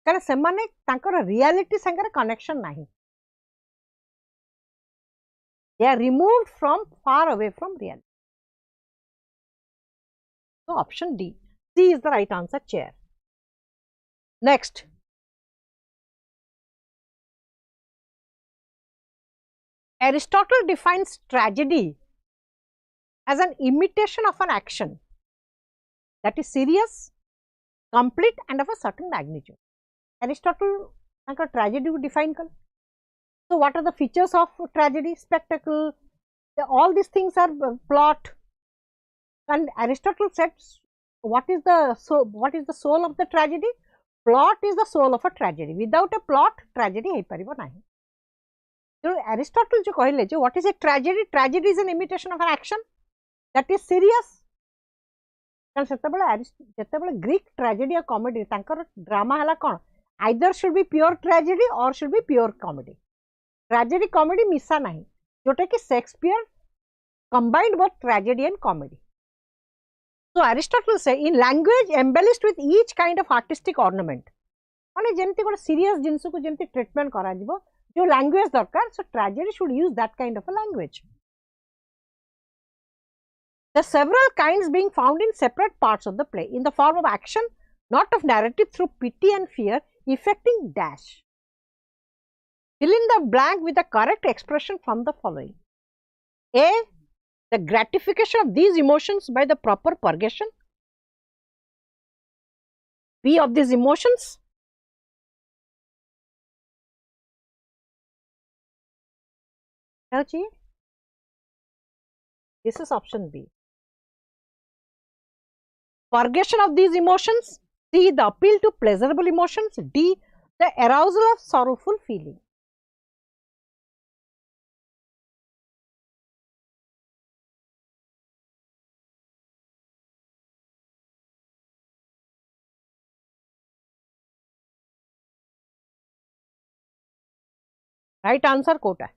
कारण से माने तांकर रियलिटी संगे कनेक्शन नाही They are removed from far away from reality. So option D. C is the right answer, chair. Next. Aristotle defines tragedy as an imitation of an action that is serious, complete and of a certain magnitude. Aristotle tragedy would define. So what are the features of tragedy? Spectacle, all these things are plot. And Aristotle said, what is the soul of the tragedy? Plot is the soul of a tragedy. Without a plot, tragedy hai paribo nahi. So Aristotle jo kahile jo what is a tragedy? Tragedy is an imitation of an action that is serious. Setabale Greek tragedy or comedy tankar drama hala kon either should be pure tragedy or should be pure comedy. Tragedy comedy misa nahi jota ki Shakespeare combined both tragedy and comedy. So Aristotle say in language embellished with each kind of artistic ornament माने जेमती गोटे serious जिनस को जेमती treatment करा जिवो जो language दरकार. So tragedy should use that kind of a language. There are several kinds being found in separate parts of the play in the form of action, not of narrative, through pity and fear effecting dash. Fill in the blank with the correct expression from the following. A. The gratification of these emotions by the proper purgation. B. Of these emotions. This is option B. Purgation of these emotions. C. The appeal to pleasurable emotions. D. The arousal of sorrowful feeling. Right answer Kota.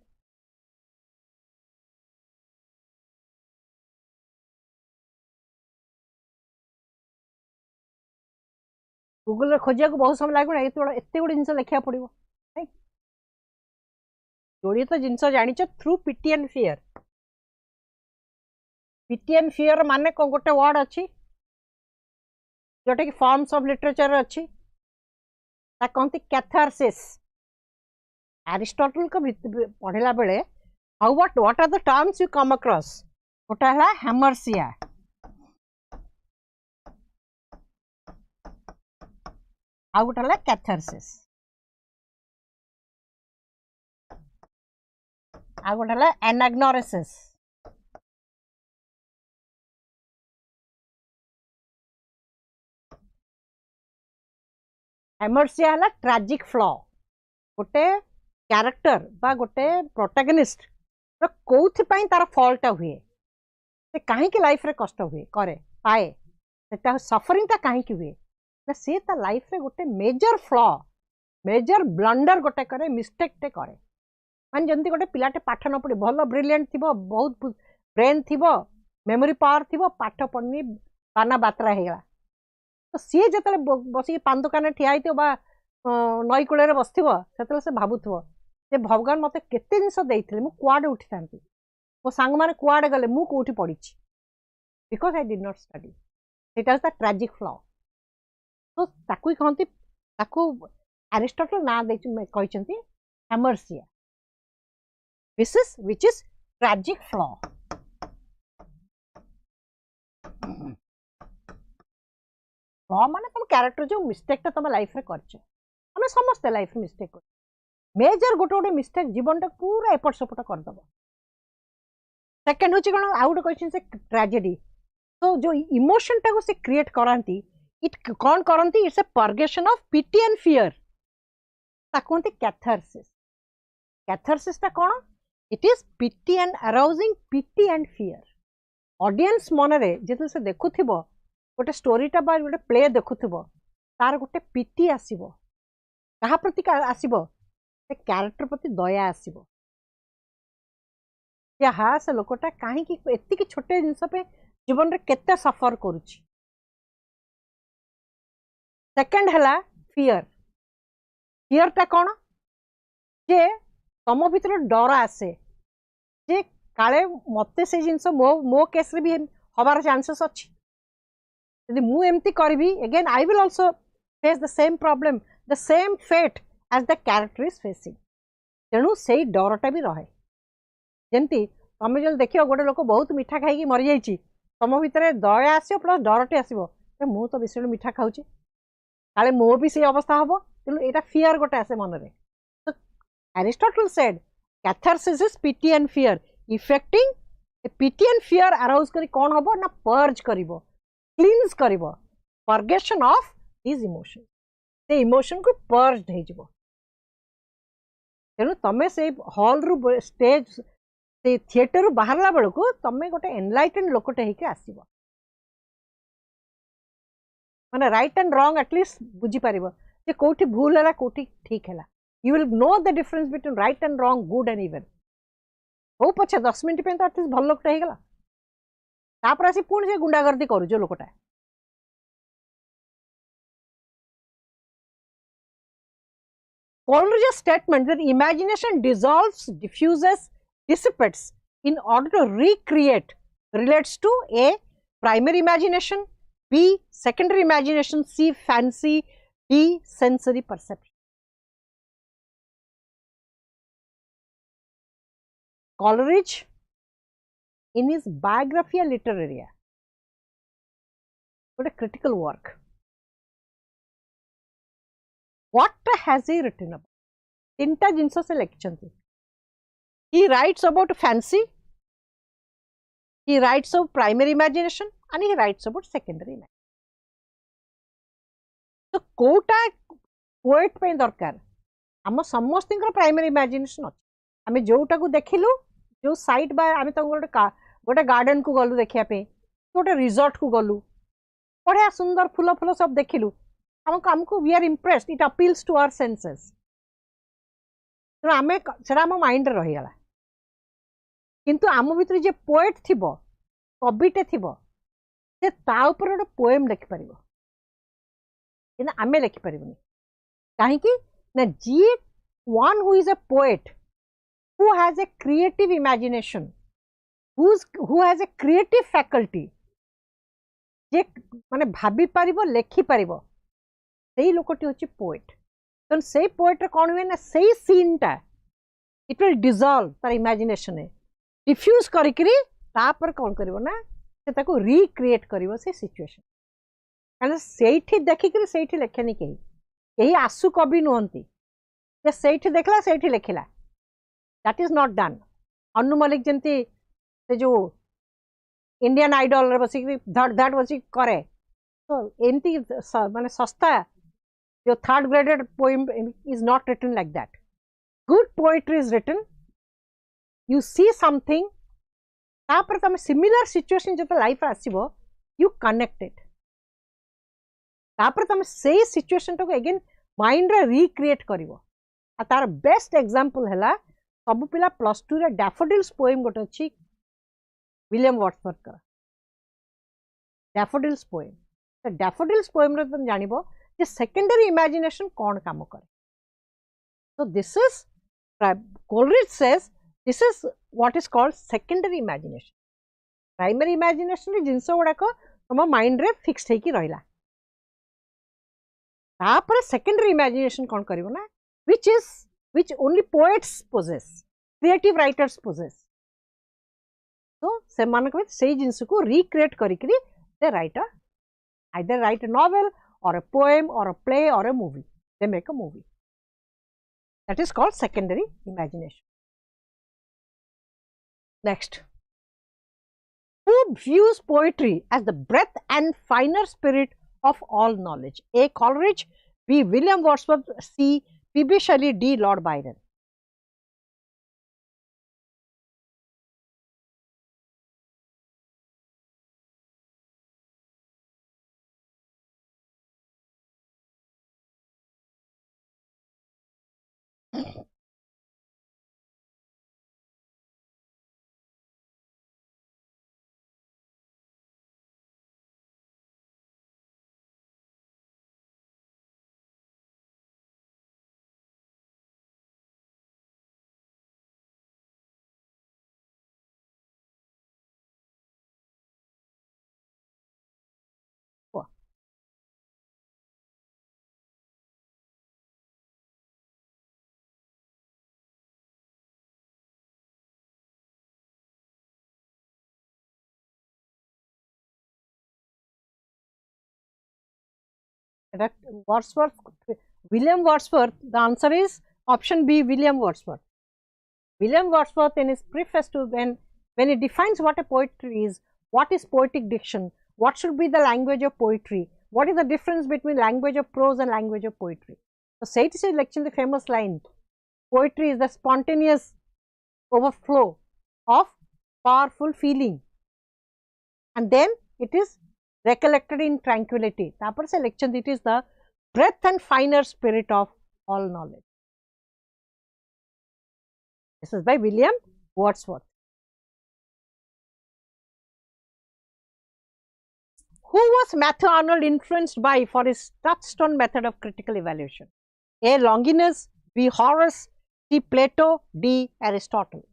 Google खोजिया को बहुत समय लागुना एते गुडे जिंस लेखिया पड़िबो नै जोड़ी तो जिंस जानि छ through pity and fear. Pity and fear माने को गोटे वर्ड अछि जोटे कि फॉर्म्स ऑफ लिटरेचर अछि ता कोनती कैथारसिस. एरिस्टोटल को पढ़िला बेले how what are the terms you come across गोटा हला हेमर्सिया आ गोटा हला कैथारसिस आ गोटा हला एनाग्नोरेसिस. हेमर्सिया हला ट्रेजिक फ्लॉ गोटे कैरेक्टर बा गोटे प्रोटैगनिस्ट कोथि पई तार फॉल्ट हुए से काहे के लाइफ रे कष्ट हुए करे पाए सेटा सफरिंग ता काहे की हुए ना से ता लाइफ रे गोटे मेजर फ्लॉ मेजर ब्लंडर गोटे करे मिस्टेक टे करे मान जंती गोटे पिलाटे पाठ न पड़ी भलो ब्रिलियंट थिबो बहुत ब्रेन थिबो मेमोरी पावर थिबो पाठ पढ़नी बाना बात्रा हेगला तो सी जतले बसी पान दुकान ठिया हितो बा नई कूल रे बसथिबो सेतले से भाबुथिबो जे भगवान मते केते जिंस देइथिले मु कुआडे उठी थांती मो सांग माने कुआडे गले मु कोठी पड़ीछि because I did not study. It is the tragic flaw. तो ताकू कहंती ताकू एरिस्टोटल ना दे कहिसंती hamartia which is tragic flaw. Flaw माने तुम कैरेक्टर जो मिस्टेक तुम लाइफ रे करछ हमें समस्त लाइफ मिस्टेक कर मेजर गोटे गोटे मिस्टेक जीवन टा पूरा एपट सपट कर दबो. सेकंड होची कोन आउट क्वेश्चन से ट्रेजेडी तो जो इमोशन टा को से क्रिएट करांती इट कोन करंती it's a purgation of pity and fear ता कोनती कैथारसिस. कैथारसिस ता कोन it is pity and arousing pity and fear. Audience मन रे जेते से देखुथिबो गोटे स्टोरीटा बा गोटे प्ले देखुथिबो तार गोटे पिटी आसीबो कहा प्रति आसीबो से कैरेक्टर प्रति दया आसीबो जे हा से लोकटा काहे कि एति कि छोटे जिंस पे जीवन रे केते सफर करूची. सेकंड हला फियर. फियर ता कोन जे तम भीतर डर आसे जे काले मते से जिनस मो केस रे भी हबार चांसेस अछि यदि मु एमती करबी again I will also face the same problem the same fate as the character is facing तेणु से डरटा भी रहे जमती तुम जो देख गोटे लोक बहुत मीठा खाई मरी जाइए तुम भितर दया आस प्लस डरटे आसो मु तो बेस मीठा खाऊँ काले मो भी से अवस्था हम तेणु यहाँ फियर गोटे आसे मन में Aristotle said catharsis is pity and fear affecting pity and fear arouse करी कौन हबो ना पर्ज करिवो क्लींस करिवो purgation of these emotions से इमोशन को पर्ज हो जिवो तेणु तमे से हॉल रु स्टेज से थिएटर रु बाहरला बेलको तमे गोटे एनलाइटेंड लोकटे हेके आसीबो माने राइट एंड रॉन्ग एटलीस्ट बुझी पारिबो जे कोठी भूल हैला कोठी ठीक हैला you will know the difference between right and wrong good and evil हो पछे 10 मिनट पे तो एटलीस्ट भल लोकटा हेगला तापर आसी पुणी से गुंडागर्दी करू जो लोकटा Coleridge's statement that imagination dissolves diffuses dissipates in order to recreate relates to A primary imagination, B secondary imagination, C fancy, D sensory perception. Coleridge in his Biographia Literaria, what a critical work. What has he written about? Tinta jinso se lection thi. He writes about fancy, he writes about primary imagination and he writes about secondary imagination. So कोटा poet पे दरकार आम समस्त primary imagination अच्छे आम जोटा को देखिलु जो साइट बा आम गोटे गार्डन को गलु देखिया पे गोटे रिजॉर्ट को गलु बढ़िया सुंदर फूल फूल सब देखिलु हमको we are impressed it appeals to our senses तेणु आम से माइंड रहीगला किंतु आम भीतर जे पोएट थी कविटे थी से गोटे पोएम लिखिपर कि आम लिखिपर कहीं ना जी one who is a poet who has a creative imagination who has a creative faculty जे माने भाभी पारिबो लेखि पारिबो सेही लोकटी होची पोएट तो से पोएट कौन हुए ना से सीन टा इट विल डिजॉल्व तार इमेजिनेशन है डिफ्यूज करिकरी तापर कौन करिवो ना से ताको रिक्रिएट करिवो से सिचुएशन कारण सेठी देखिकरी सेठी लेखेनी केही केही आसु कवि नुहंती जे सेठी देखला सेठी लेखिला that is not done Anu Malik जंती से जो इंडियन आइडल रे बसी धड़ धड़ बसी करे तो एमती माने सस्ता your third graded poem is not written like that. Good poetry is written, you see something, तापर तमे similar situation जो लाइफ आसीबो you connect it. तापर तमे से situation तो अगेन माइंड रे रिक्रिएट करिवो आ तार बेस्ट एग्जांपल हैला सब पिला +2 रे डैफोडिल्स पोएम गोटे अछि विलियम वर्ड्सवर्थ का डैफोडिल्स पोएम तो डैफोडिल्स पोएम रे तुम जानिबो जे सेकेंडरी इमेजिनेशन कौन काम करे so this is Coleridge says this is what is called secondary imagination primary imagination रे जिंस गुडा को तुम माइंड रे फिक्स हेकी रहिला तापर secondary imagination कौन करिवो ना which only poets possess creative writers possess so से मानक with से जिंस को recreate करिकरी they either write a novel or a poem or a play or a movie. They make a movie. That is called secondary imagination. Next. Who views poetry as the breadth and finer spirit of all knowledge? A. Coleridge, B. William Wordsworth, C. P.B. Shelley, D. Lord Byron. That Wordsworth, William Wordsworth, the answer is option B, William Wordsworth. William Wordsworth in his preface to when he defines what a poetry is, what is poetic diction, what should be the language of poetry, what is the difference between language of prose and language of poetry. So ସେଇଠି ସେ ଲେଖିଛନ୍ତି the famous line, poetry is the spontaneous overflow of powerful feeling and then it is recollected in tranquility. तापर से ଲେଖିଛନ୍ତି it is the breadth and finer spirit of all knowledge. This is by William Wordsworth. Who was Matthew Arnold influenced by for his touchstone method of critical evaluation? A. Longinus, B. Horace, C. Plato, D. Aristotle.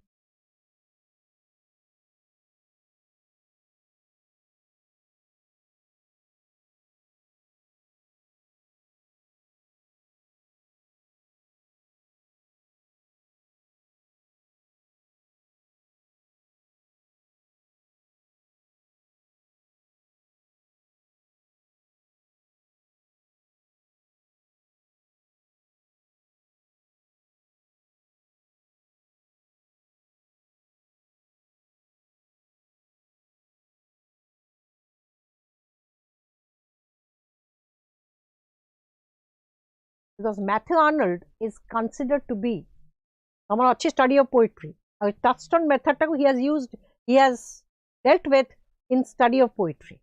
Because Matthew Arnold is considered to be our study of poetry. Our touchstone method he has dealt with in study of poetry.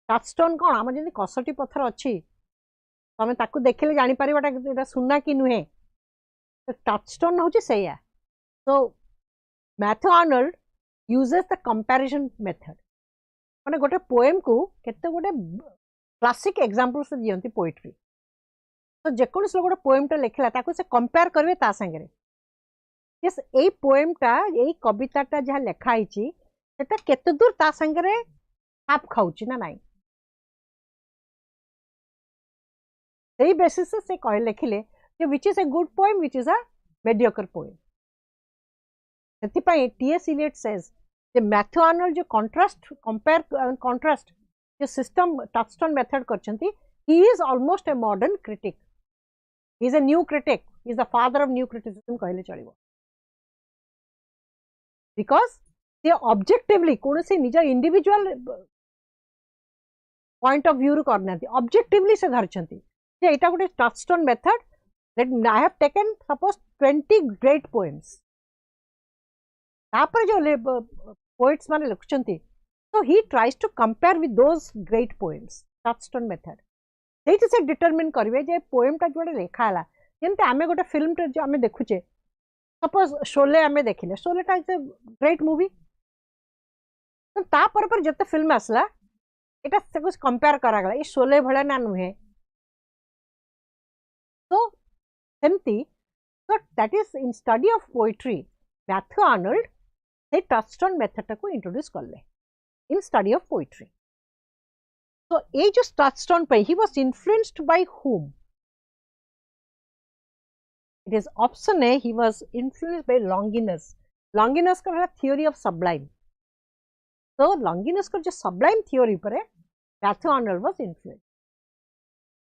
Touchstone कौन आम जमी कसटी पत्थर अच्छी तमें ताकू देखिले जानी पारिबाटा सुना कि नुहे touchstone हूँ सैया. So Matthew Arnold uses the comparison method. माने गोटे पोएम को केते गोटे क्लासिक एग्जांपल्स दियंती पोएट्री. तो जेकोनस लोग गोटे पोएमटा लिखला ताकू से कंपेयर करबे ता संगे यस एई पोएमटा एई कविताटा जहा लेखा आइची सेटा केते दूर ता संगे आप खाउची ना नाही सेई बेसिस से कह लिखिले जे which is a good poem which is a mediocre poem. सेति पई टीएस इलियट सेज जे मैथ्यू आर्नल्ड जो कंट्रास्ट जो सिस्टम टचस्टोन मेथड करछंती he is almost a modern critic. He is a new critic. He is the father of new criticism कहले चलिबो. Because they objectively कोनोसी निजा individual point of view रु करनाती objectively से धरछंती जे एटा गोटे touchstone method that I have taken suppose 20 great poems. तापर जो poets माने लिखछंती so he tries to compare with those great poems. Touchstone method. से डिटरमिन करेंगे जे पोएमटा जो लिखाला जमती आम गोटे फिल्म जो आम देखुचे सपोज शोले आम देखिले शोलेटा इज ए ग्रेट मूवी तो तापर पर जते फिल्म आसला एटा से कंपेयर करागला ये शोले भले ना नुहे तो सेमती so that is in study of poetry Matthew Arnold से टचस्टोन मेथड को इंट्रोड्यूस करले in study of poetry. So, ये जो touchstone पे he was influenced by whom? It is option A. He was influenced by Longinus. Longinus का theory of sublime. So, Longinus का जो sublime theory पर है Matthew Arnold was influenced.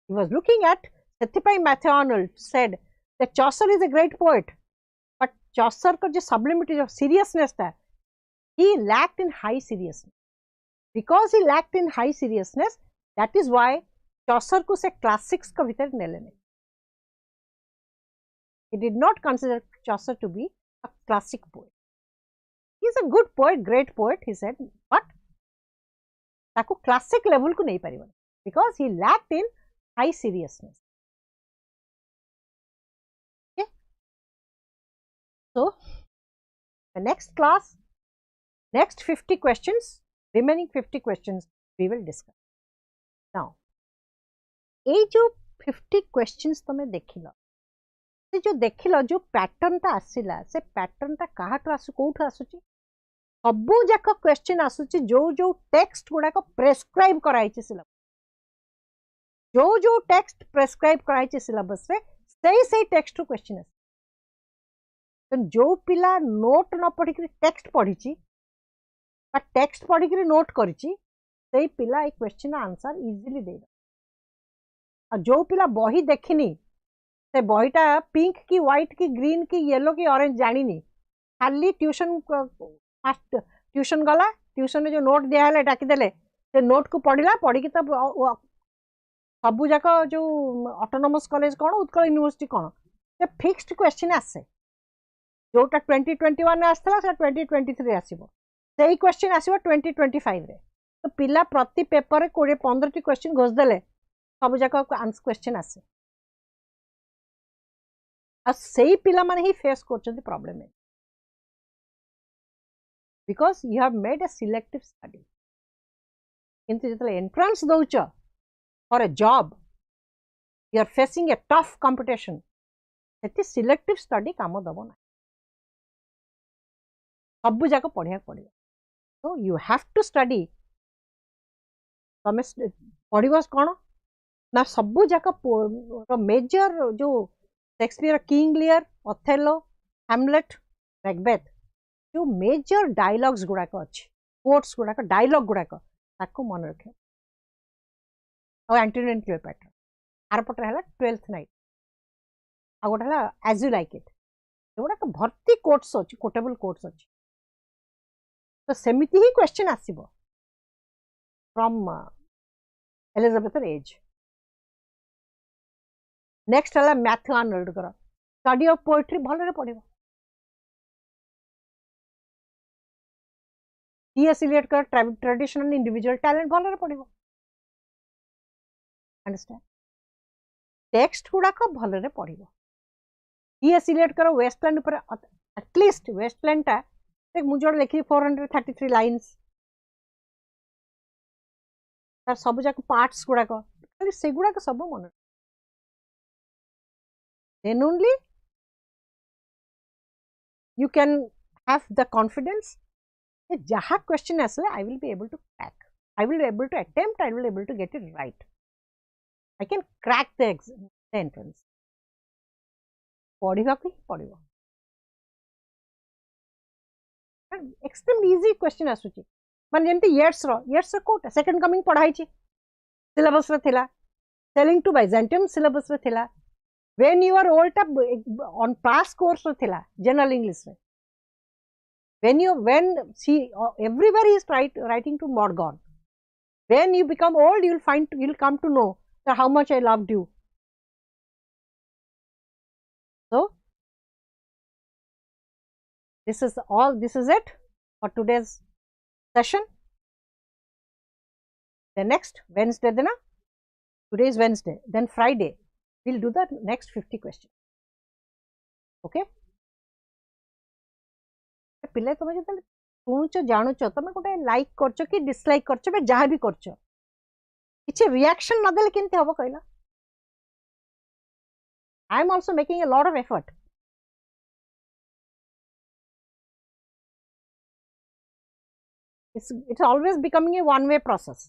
He was looking at सेथिपाई Matthew Arnold said that Chaucer is a great poet, but Chaucer का जो sublimity of seriousness था he lacked in high seriousness. Because he lacked in high seriousness, that is why Chaucer को से classics का भीतर नेले नहीं. He did not consider Chaucer to be a classic poet. He is a good poet, great poet, he said, but ताको classic level को नहीं परिवार because he lacked in high seriousness. Okay. So, the next class, next 50 questions. Remaining 50 questions we will discuss. Now, ये जो 50 questions तमे देखिला, से जो देखिला जो pattern ता आसिला, से pattern ता कहाँ तो आसु कोउठ आसुची, सबु जाक question आसुची जो text गुड़ा को prescribe कराइचे syllabus, जो text prescribe कराइचे syllabus रे, सही text रो question आसु, तो जो पिला note न पढ़ी कि text पढ़ी ची टेक्स्ट पढ़ी नोट करी पिला क्वेश्चन आंसर इजिली दे. जो पिला बही देखिनी से बहीटा पिंक की व्हाइट की ग्रीन की येलो की ऑरेंज जानी खाली ट्यूशन फास्ट ट्यूशन गला ट्यूशन में जो नोट दिया है डाकिदेले से नोट को पढ़ला पढ़ी तो सबू जाक जो ऑटोनोमस कॉलेज कौन उत्कल यूनिवर्सिटी कौन से फिक्स्ड क्वेश्चन आसे जोटा 2021 आसला से 2023 आसीबो सेही क्वेश्चन आसीबो 2025 रे तो पिला प्रति पेपर रे 15 टी क्वेश्चन घोष देले सब जाक आंसर क्वेश्चन आसे आ सेही पिला माने ही फेस करछन प्रॉब्लम है because you have made a selective study किंतु जतले एंट्रेंस दउछ for a job you are facing a tough competition सेति सिलेक्टिव स्टडी काम दबो ना सब जाक पढ़िया पड़े तो यू हैव टू स्टडी तमें पढ़ कौन ना सबू जाक मेजर जो Shakespeare King Lear Othello Hamlet Macbeth जो मेजर डायलॉग्स गुड़ाक अच्छे कोट्स गुड़ाक डायलॉग गुड़ाक ताको मन रखे और एंटोनी एंड क्लियोपैट्रा आरपटे है 12th नाइट आ गोटे है एज यू लाइक इट एगुड़ा भर्ती कोट्स अच्छी कोटेबल कोट्स अच्छी तो सेमिति ही क्वेश्चन आसीबो फ्रॉम एलिजाबेथ एज नेक्स्ट है मैथ आर्नल्ड कर स्टडी ऑफ पोएट्री भल पढ़ो टी.एस. इलियट कर ट्रेडिशनल इंडिविजुअल टैलेंट भल पढ़ो अंडरस्टैंड टेक्स्ट गुड़ाक भल पढ़ो टी.एस. इलियट कर वेस्टलैंड ऊपर एटलिस्ट वेस्टलैंड टा मुझे लिखी 433 लाइन्स तार सब जाक पार्ट्स गुड़ाक खाली से गुड़ाक सब मन then only you can have the confidence जहाँ क्वेश्चन आसे I will be able to crack I will be able to attempt I will be able to get it right I can crack the entrance पढ़ा पड़ो extreme easy question आसुची माने जेमती Yeats कोटा second coming पढ़ाई syllabus रे थिला sailing to Byzantium syllabus रे थिला when you are old on pass course रे थिला जनरल इंग्लिश रे when see everywhere he is writing to Morgan when you become old you'll come to know that how much I loved you so this is it for today's session the next Wednesday today is Wednesday then Friday we'll do the next 50 questions okay पिले तुम जो शुणुच जानूच तुम गोटे like करछ कि dislike करछ जहाँ भी करछ किसी रिएक्शन नदेले केमती हम कहला I am also making a lot of effort it's always becoming a one way process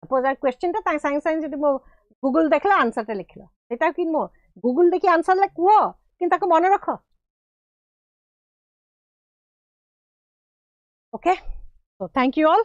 suppose that question ta science science मो गूगल देखला आंसर टा लिखला सेटा कि मो गूगल देखि आंसर ले कुओ कि ताको मन रख okay so thank you all